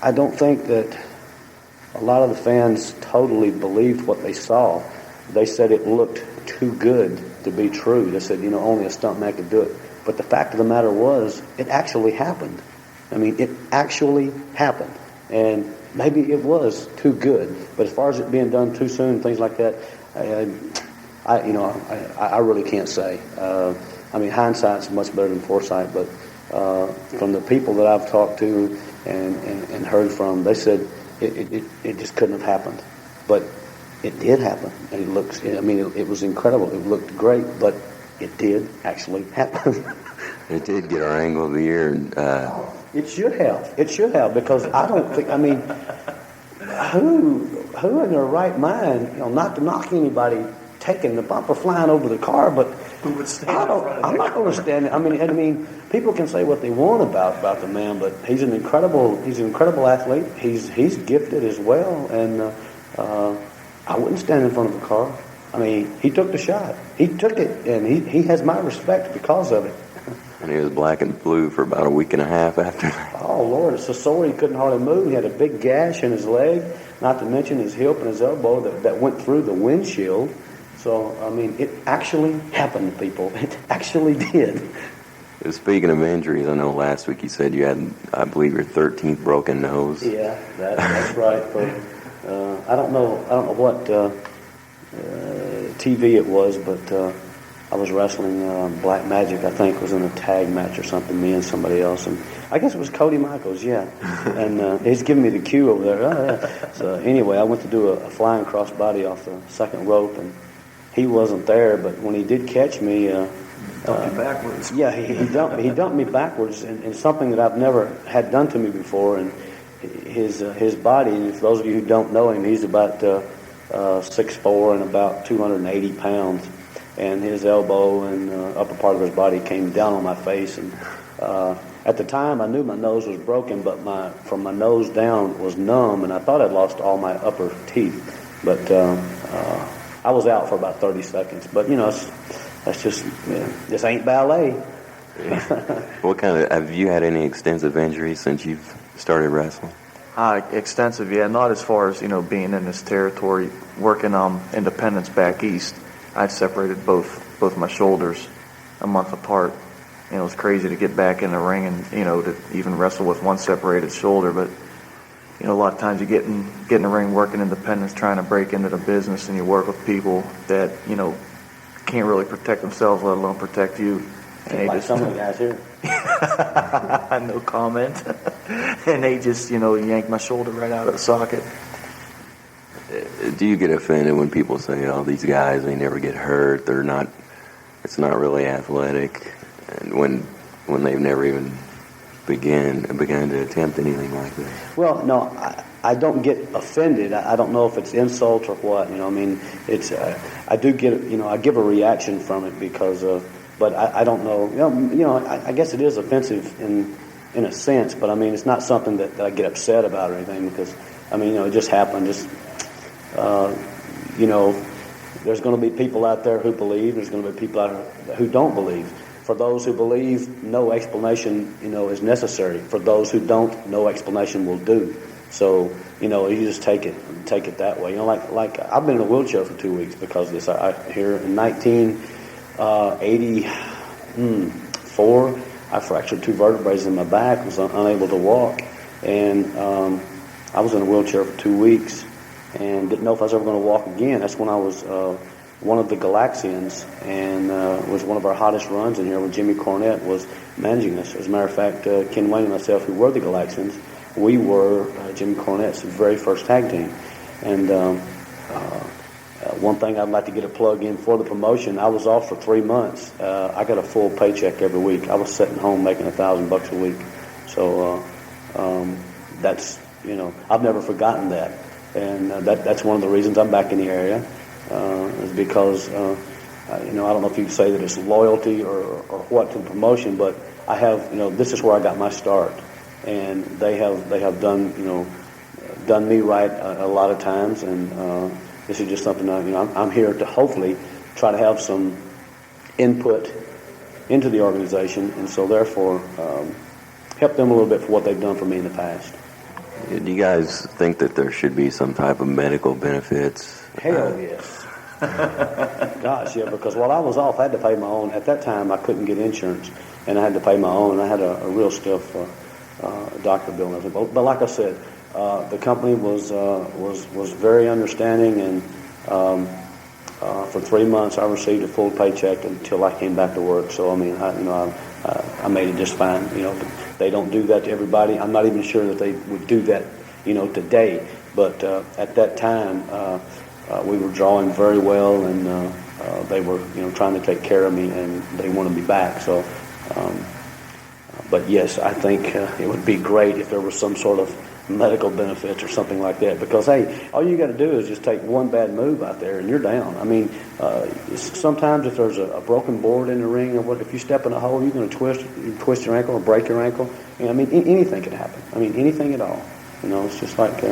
I don't think that a lot of the fans totally believed what they saw. They said it looked too good to be true. They said, only a stuntman could do it. But the fact of the matter was, it actually happened. I mean, it actually happened. And maybe it was too good. But as far as it being done too soon, things like that, I really can't say. I mean, hindsight's much better than foresight. But from the people that I've talked to and heard from, they said it just couldn't have happened. But it did happen, and it was incredible. It looked great, but it did actually happen. It did get our angle of the year. It should have, because I don't think, who in their right mind, not to knock anybody taking the bump or flying over the car, but I'm not going to stand it. I mean, people can say what they want about the man, but he's an incredible athlete. He's gifted as well, and I wouldn't stand in front of a car. I mean, he took the shot. He took it, and he has my respect because of it. And he was black and blue for about a week and a half after that. Oh, Lord, it's so sore he couldn't hardly move. He had a big gash in his leg, not to mention his hip and his elbow that went through the windshield. So, I mean, it actually happened, people. It actually did. Speaking of injuries, I know last week you said you had, I believe, your 13th broken nose. Yeah, that's right. I don't know what TV it was, but I was wrestling Black Magic, I think, was in a tag match or something, me and somebody else, and I guess it was Cody Michaels, yeah. And he's giving me the cue over there. So anyway, I went to do a flying crossbody off the second rope, and he wasn't there, but when he did catch me, dumped you backwards. Yeah, he dumped me backwards, and something that I've never had done to me before. And his body, and for those of you who don't know him, he's about 6'4" and about 280 pounds. And his elbow and upper part of his body came down on my face. And at the time, I knew my nose was broken, but from my nose down was numb, and I thought I'd lost all my upper teeth. But I was out for about 30 seconds. But that's just, this ain't ballet. What have you had any extensive injuries since you've started wrestling? Extensive, yeah. Not as far as, being in this territory. Working independence back east, I'd separated both my shoulders a month apart. It was crazy to get back in the ring and, to even wrestle with one separated shoulder. But, a lot of times you get in the ring working independence, trying to break into the business, and you work with people that, can't really protect themselves, let alone protect you. And like some of the guys here. No comment. And they just, yanked my shoulder right out of the socket. Do you get offended when people say, "Oh, these guys, they never get hurt. It's not really athletic," and when they've never even began to attempt anything like that? Well, no, I don't get offended. I don't know if it's insult or what. It's I do get, I give a reaction from it because but I don't know. I guess it is offensive in a sense, but it's not something that I get upset about or anything because it just happened. There's going to be people out there who believe. There's going to be people out there who don't believe. For those who believe, no explanation, is necessary. For those who don't, no explanation will do. So, you just take it that way. Like I've been in a wheelchair for 2 weeks because of this. Here in 1984, I fractured 2 vertebrae in my back. Was unable to walk, and I was in a wheelchair for 2 weeks, and didn't know if I was ever going to walk again. That's when I was one of the Galaxians, and was one of our hottest runs in here when Jimmy Cornette was managing us. As a matter of fact, Ken Wayne and myself, who were the Galaxians, we were Jimmy Cornette's very first tag team. And one thing I'd like to get a plug in for the promotion, I was off for 3 months. I got a full paycheck every week. I was sitting home making $1,000 a week. So that's, I've never forgotten that. And that's one of the reasons I'm back in the area. Is because I don't know if you could say that it's loyalty or what to the promotion, but I have this is where I got my start, and they have done done me right a lot of times, and this is just something I'm here to hopefully try to have some input into the organization, and so therefore help them a little bit for what they've done for me in the past. Do you guys think that there should be some type of medical benefits? Hell yes. Gosh, yeah, because while I was off, I had to pay my own. At that time, I couldn't get insurance, and I had to pay my own. I had a real stiff doctor bill and everything. But like I said, the company was very understanding, and for 3 months, I received a full paycheck until I came back to work. So I made it just fine. They don't do that to everybody. I'm not even sure that they would do that, today. But at that time, we were drawing very well, and they were, trying to take care of me, and they wanted me back. So, but yes, I think it would be great if there was some sort of medical benefits or something like that. Because hey, all you got to do is just take one bad move out there, and you're down. Sometimes if there's a broken board in the ring, or what, if you step in a hole, you're going to twist your ankle or break your ankle. Anything could happen. Anything at all. It's just like.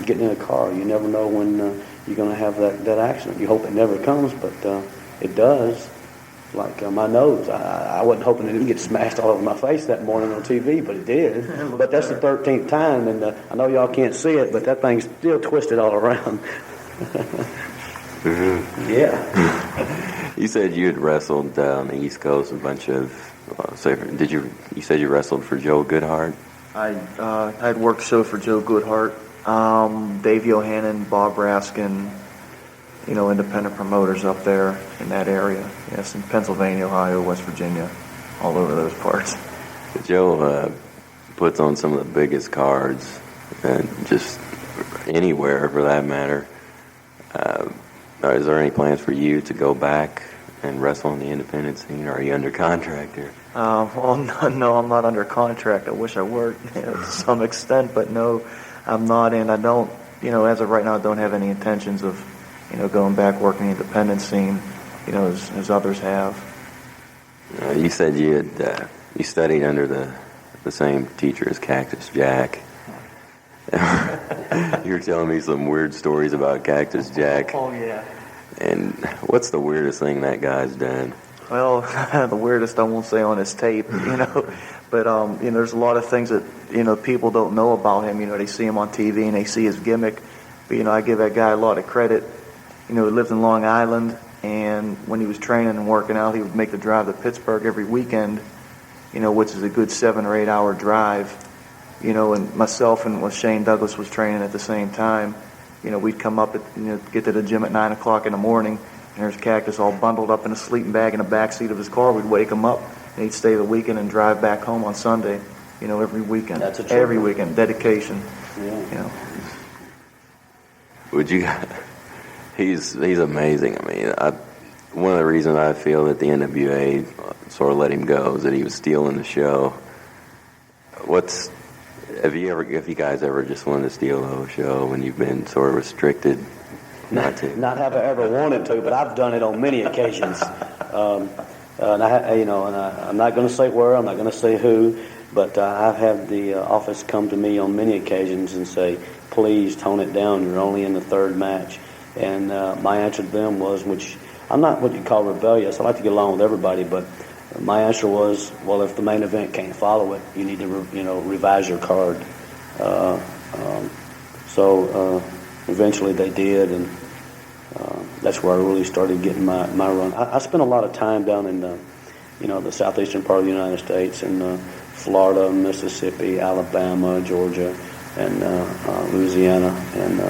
Getting in a car, you never know when you're going to have that accident. You hope it never comes, but it does. Like my nose, I wasn't hoping it didn't get smashed all over my face that morning on TV, but it did. But that's the 13th time, and I know y'all can't see it, but that thing's still twisted all around. Yeah. You said you had wrestled on the East Coast a bunch of. You said you wrestled for Joe Goodhart? I'd worked show for Joe Goodhart. Dave Yohannan, Bob Raskin, independent promoters up there in that area. Yes, in Pennsylvania, Ohio, West Virginia, all over those parts. Joe puts on some of the biggest cards, and just anywhere for that matter. Is there any plans for you to go back and wrestle in the independent scene, or are you under contract here? Well, no, I'm not under contract. I wish I were, to some extent, but no, I'm not, and I don't, as of right now, I don't have any intentions of, going back working the independent scene, as others have. You said you had you studied under the same teacher as Cactus Jack. You were telling me some weird stories about Cactus Jack. Oh yeah. And what's the weirdest thing that guy's done? Well, the weirdest I won't say on his tape, but there's a lot of things that people don't know about him. They see him on TV and they see his gimmick, but I give that guy a lot of credit. He lived in Long Island, and when he was training and working out, he would make the drive to Pittsburgh every weekend, which is a good 7 or 8 hour drive. And myself and when Shane Douglas was training at the same time, we'd come up at get to the gym at 9 o'clock in the morning. And there's Cactus all bundled up in a sleeping bag in the back seat of his car. We'd wake him up, and he'd stay the weekend and drive back home on Sunday. Every weekend. That's a trip. Every weekend, dedication. Yeah. Would you? He's amazing. I mean, one of the reasons I feel that the NWA sort of let him go is that he was stealing the show. Have you guys ever just wanted to steal the whole show when you've been sort of restricted? Not have I ever wanted to, but I've done it on many occasions. And I'm not going to say where, I'm not going to say who, but I've had the office come to me on many occasions and say, please tone it down, you're only in the third match. And my answer to them was, which I'm not what you call rebellious, I like to get along with everybody, but my answer was, well, if the main event can't follow it, you need to revise your card. So eventually they did, and that's where I really started getting my run. I spent a lot of time down in the southeastern part of the United States, in Florida, Mississippi, Alabama, Georgia, and Louisiana, and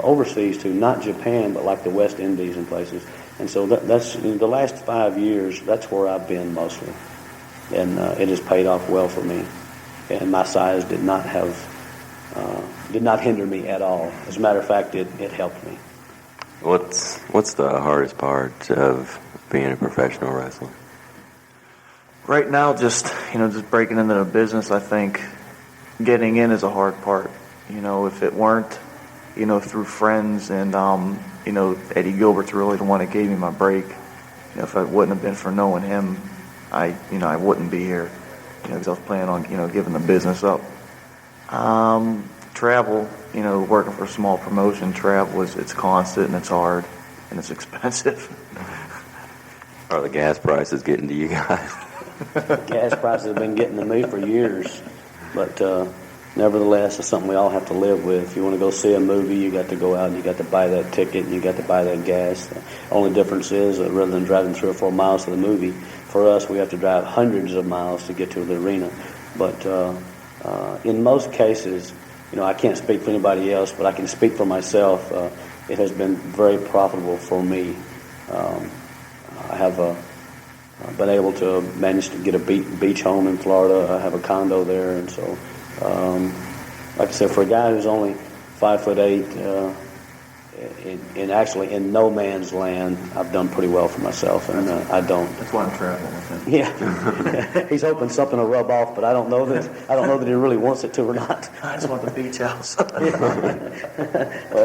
overseas too, not Japan, but like the West Indies and places. And so that's the last 5 years, that's where I've been mostly. And it has paid off well for me. And my size did not hinder me at all. As a matter of fact, it helped me. What's the hardest part of being a professional wrestler? Right now, just breaking into the business, I think getting in is a hard part. If it weren't, through friends and, Eddie Gilbert's really the one that gave me my break. If it wouldn't have been for knowing him, I wouldn't be here, because I was planning on, giving the business up. Travel, working for a small promotion, it's constant and it's hard and it's expensive. Are the gas prices getting to you guys? Gas prices have been getting to me for years, but nevertheless, it's something we all have to live with. If you want to go see a movie, you got to go out and you got to buy that ticket and you got to buy that gas. The only difference is that rather than driving 3 or 4 miles to the movie, for us, we have to drive hundreds of miles to get to the arena. But in most cases, I can't speak for anybody else, but I can speak for myself. It has been very profitable for me. I have been able to manage to get a beach home in Florida. I have a condo there, and so, like I said, for a guy who's only 5'8", and actually in no man's land, I've done pretty well for myself, and I don't. That's why I'm traveling with him. Yeah, he's hoping something will rub off, but I don't know that he really wants it to or not. I just want the beach house. Well,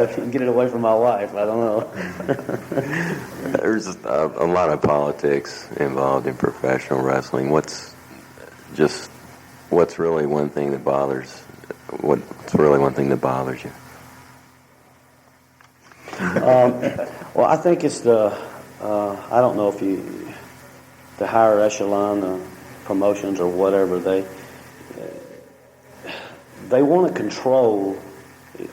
if you can get it away from my wife, I don't know. There's a lot of politics involved in professional wrestling. What's really one thing that bothers? What's really one thing that bothers you? Well, I think it's I don't know if the higher echelon promotions or whatever, they want to control,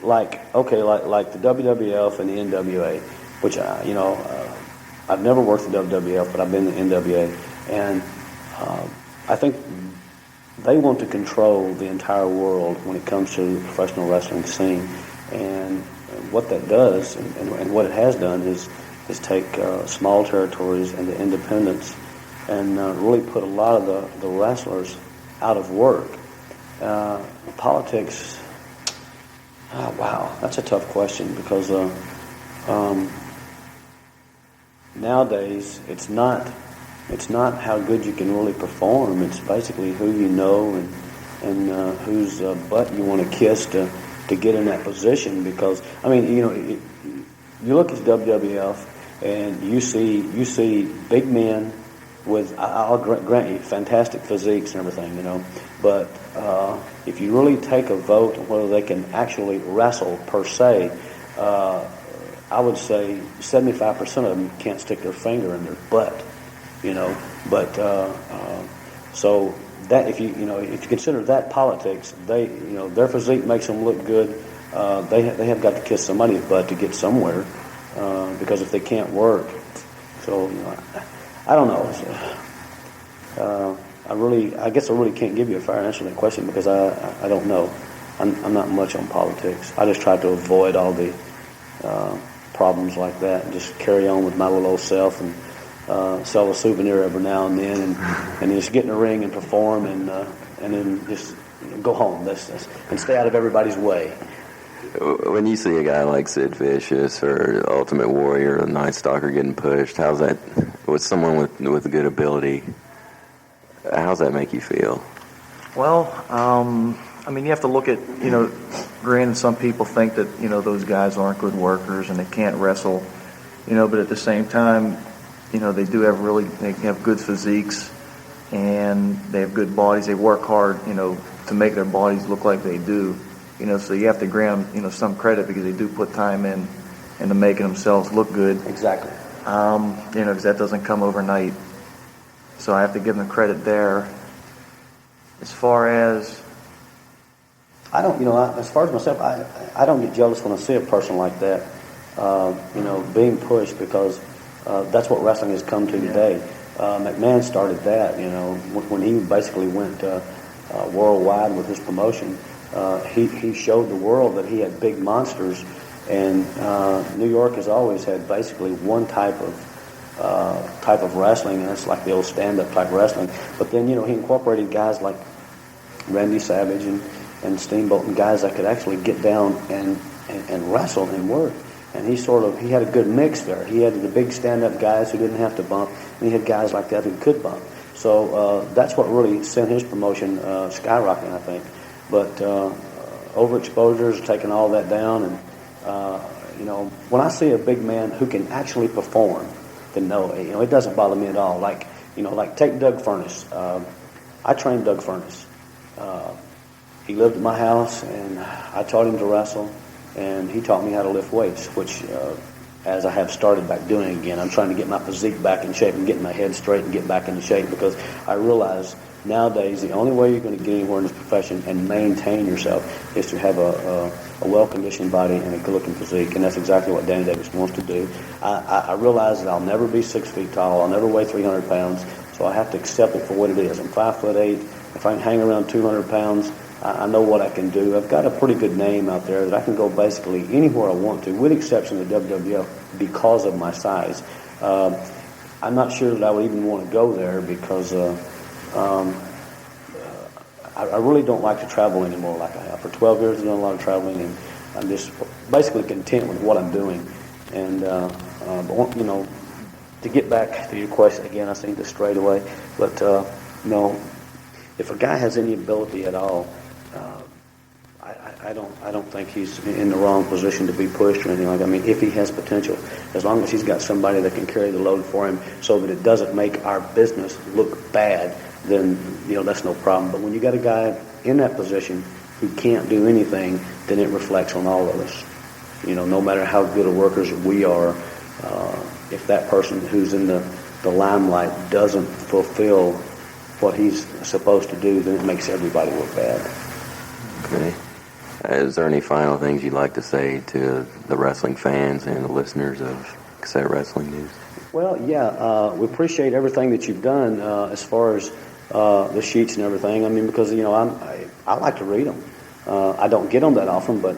like the WWF and the NWA, which I've never worked for WWF, but I've been in the NWA, and I think they want to control the entire world when it comes to the professional wrestling scene. And what that does, and what it has done, is take small territories and the independents and really put a lot of the wrestlers out of work. Politics, wow, that's a tough question, because nowadays it's not how good you can really perform. It's basically who you know and whose butt you want to kiss to get in that position. Because you look at the WWF and you see big men with, I'll grant you, fantastic physiques and everything, but if you really take a vote on whether they can actually wrestle per se, I would say 75% of them can't stick their finger in their butt, you know. But so that if you consider that politics, their physique makes them look good. They have got to kiss somebody's butt to get somewhere, because if they can't work, so I don't know. I guess I really can't give you a fair answer to that question because I don't know. I'm not much on politics. I just try to avoid all the problems like that and just carry on with my little old self and sell a souvenir every now and then and just get in the ring and perform and then just go home. And stay out of everybody's way. When you see a guy like Sid Vicious or Ultimate Warrior or Night Stalker getting pushed, how's that, with someone with good ability, how's that make you feel? Well, I mean, you have to look at, granted, some people think that, those guys aren't good workers and they can't wrestle, but at the same time, they have good physiques and they have good bodies. They work hard, to make their bodies look like they do, so you have to grant them, some credit because they do put time in into making themselves look good. Exactly. Because that doesn't come overnight. So I have to give them credit there. As far as as far as myself, I don't get jealous when I see a person like that, being pushed because that's what wrestling has come to today. McMahon started that, when he basically went worldwide with his promotion. He showed the world that he had big monsters, and New York has always had basically one type of wrestling, and it's like the old stand-up type wrestling. But then, he incorporated guys like Randy Savage and Steamboat and guys that could actually get down and wrestle and work. And he had a good mix there. He had the big stand-up guys who didn't have to bump, and he had guys like that who could bump. So that's what really sent his promotion skyrocketing, I think. But overexposure has taken all that down, and when I see a big man who can actually perform, then no, it doesn't bother me at all. Like take Doug Furnace. I trained Doug Furnace. He lived at my house, and I taught him to wrestle, and he taught me how to lift weights, which, as I have started back doing again, I'm trying to get my physique back in shape and get my head straight and get back into shape, because I realize nowadays the only way you're going to get anywhere in this profession and maintain yourself is to have a well-conditioned body and a good-looking physique, and that's exactly what Danny Davis wants to do. I realize that I'll never be 6 feet tall. I'll never weigh 300 pounds, so I have to accept it for what it is. I'm 5'8". If I can hang around 200 pounds, I know what I can do. I've got a pretty good name out there that I can go basically anywhere I want to, with the exception of the WWF, because of my size. I'm not sure that I would even want to go there because I really don't like to travel anymore like I have. For 12 years I've done a lot of traveling, and I'm just basically content with what I'm doing. And but to get back to your question again, I seem to stray away, but if a guy has any ability at all, I don't think he's in the wrong position to be pushed or anything like that. I mean, if he has potential, as long as he's got somebody that can carry the load for him so that it doesn't make our business look bad, then that's no problem. But when you got a guy in that position who can't do anything, then it reflects on all of us. No matter how good of workers we are, if that person who's in the limelight doesn't fulfill what he's supposed to do, then it makes everybody look bad. Okay. Is there any final things you'd like to say to the wrestling fans and the listeners of Cassette Wrestling News? Well, yeah, we appreciate everything that you've done as far as the sheets and everything. I mean, because I like to read them. I don't get them that often, but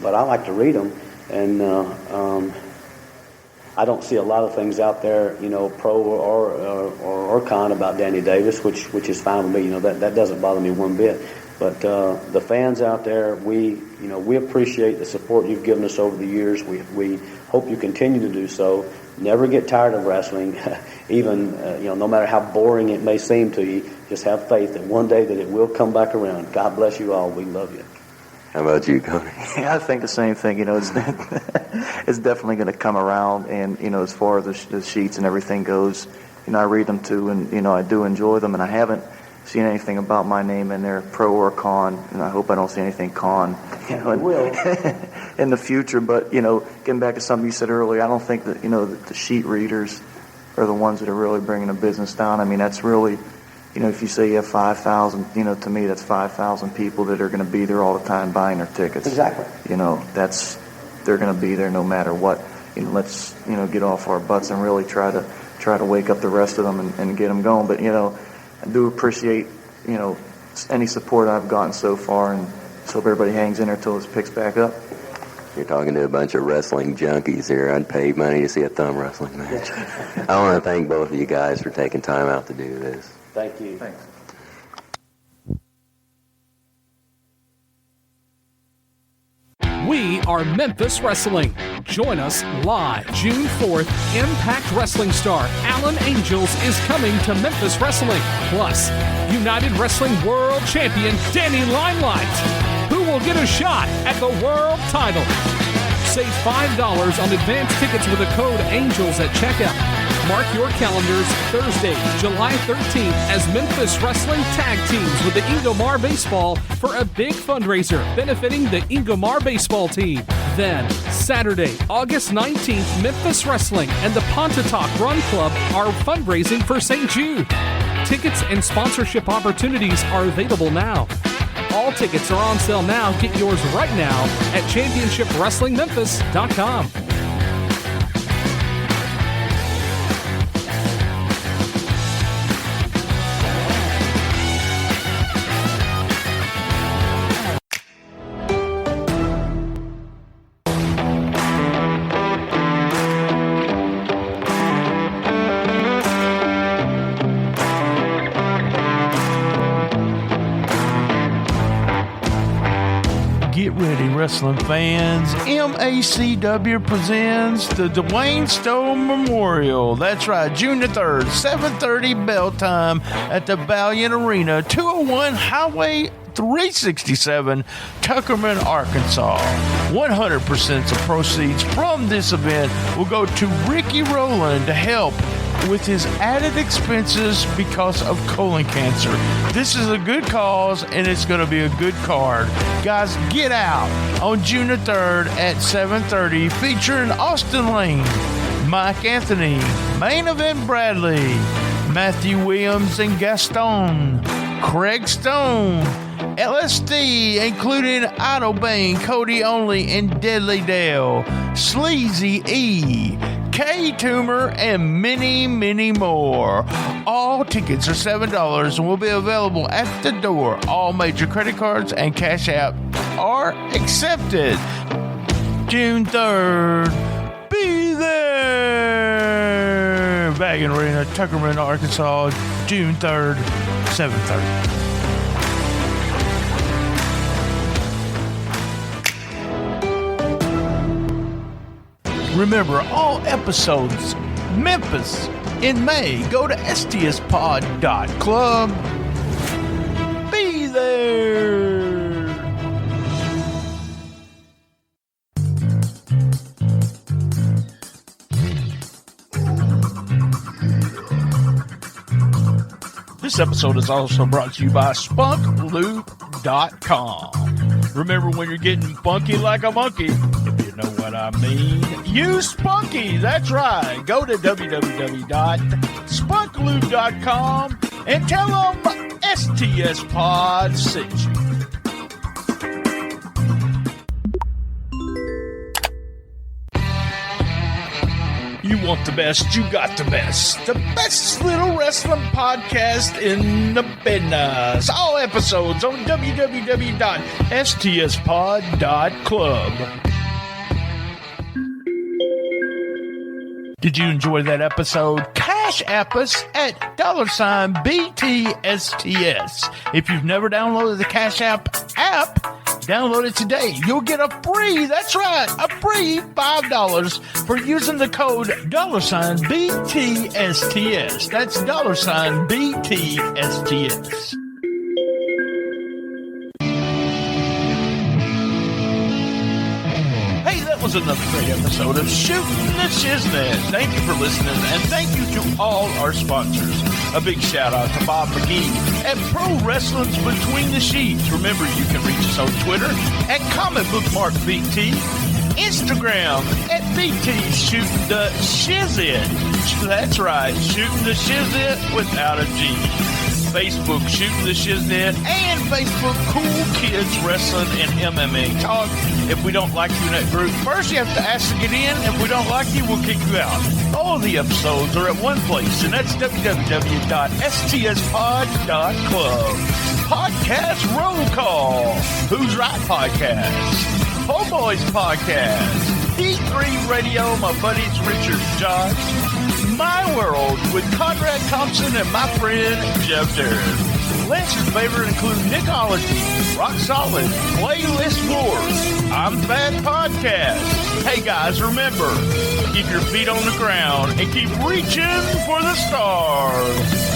I like to read them, and I don't see a lot of things out there, pro or con about Danny Davis, which is fine with me. That doesn't bother me one bit. But the fans out there, we appreciate the support you've given us over the years. We hope you continue to do so. Never get tired of wrestling, even no matter how boring it may seem to you. Just have faith that one day that it will come back around. God bless you all. We love you. How about you, Cody? Yeah, I think the same thing. It's definitely going to come around, and as far as the sheets and everything goes, I read them too, and I do enjoy them, and I haven't seen anything about my name in there, pro or con, and I hope I don't see anything con. in the future. But, getting back to something you said earlier, I don't think that, that the sheet readers are the ones that are really bringing the business down. I mean, that's really, if you say you have 5,000, to me that's 5,000 people that are going to be there all the time buying their tickets. Exactly. They're going to be there no matter what. Let's, get off our butts and really try to wake up the rest of them and get them going. But, I do appreciate, any support I've gotten so far, and just hope everybody hangs in there till this picks back up. You're talking to a bunch of wrestling junkies here. I'd pay money to see a thumb wrestling match. I want to thank both of you guys for taking time out to do this. Thank you. Thanks. We are Memphis Wrestling. Join us live June 4th. Impact Wrestling star Alan Angels is coming to Memphis Wrestling. Plus, United Wrestling World Champion Danny Limelight, who will get a shot at the world title. Save $5 on advance tickets with the code ANGELS at checkout. Mark your calendars Thursday, July 13th as Memphis Wrestling tag teams with the Ingomar Baseball for a big fundraiser benefiting the Ingomar Baseball team. Then, Saturday, August 19th, Memphis Wrestling and the Pontotoc Run Club are fundraising for St. Jude. Tickets and sponsorship opportunities are available now. All tickets are on sale now. Get yours right now at championshipwrestlingmemphis.com. Get ready, wrestling fans. MACW presents the Dwayne Stone Memorial. That's right, June the 3rd, 7:30 bell time at the Valiant Arena, 201 Highway 367, Tuckerman, Arkansas. 100% of proceeds from this event will go to Ricky Rowland to help with his added expenses because of colon cancer. This is a good cause, and it's going to be a good card. Guys, get out on June the 3rd at 7:30, featuring Austin Lane, Mike Anthony, Main Event Bradley, Matthew Williams and Gaston, Craig Stone, LSD, including Idle Bane, Cody Only, and Deadly Dale, Sleazy E, K-Tumor, and many, many more. All tickets are $7 and will be available at the door. All major credit cards and Cash App are accepted. June 3rd. Be there! Valiant Arena, Tuckerman, Arkansas, June 3rd, 7:30. Remember, all episodes, Memphis, in May. Go to stspod.club. Be there. This episode is also brought to you by SpunkLube.com. Remember, when you're getting funky like a monkey, if you know what I mean, use Spunky. That's right. Go to www.spunklube.com and tell them STS Pod sent you. You want the best, you got the best. The best little wrestling podcast in the business. All episodes on www.stspod.club. Did you enjoy that episode? Cash App us at $BTSTS. If you've never downloaded the Cash App, download it today. You'll get a free, that's right, a free $5 for using the code $BTSTS. That's $BTSTS. Hey, that was another great episode of Shooting the Shiznit. Thank you for listening, and thank you to all our sponsors. A big shout out to Bob McGee at Pro Wrestling's Between the Sheets. Remember, you can reach us on Twitter at Comic Book Mark BT, Instagram at BT Shooting the Shizit. That's right, Shooting the Shizit without a G. Facebook Shooting the Shiznit, and Facebook Cool Kids Wrestling and MMA Talk. If we don't like you in that group, first you have to ask to get in. If we don't like you, we'll kick you out. All the episodes are at one place, and that's www.stspod.club. Podcast Roll Call. Who's Right Podcast. Po Boys Podcast. D3 Radio, my buddies Richard and Josh. My World with Conrad Thompson and my friend Jeff Darren. Lance's favorite include Nickology, Rock Solid, Playlist Wars, I'm Bad Podcast. Hey guys, remember, keep your feet on the ground and keep reaching for the stars.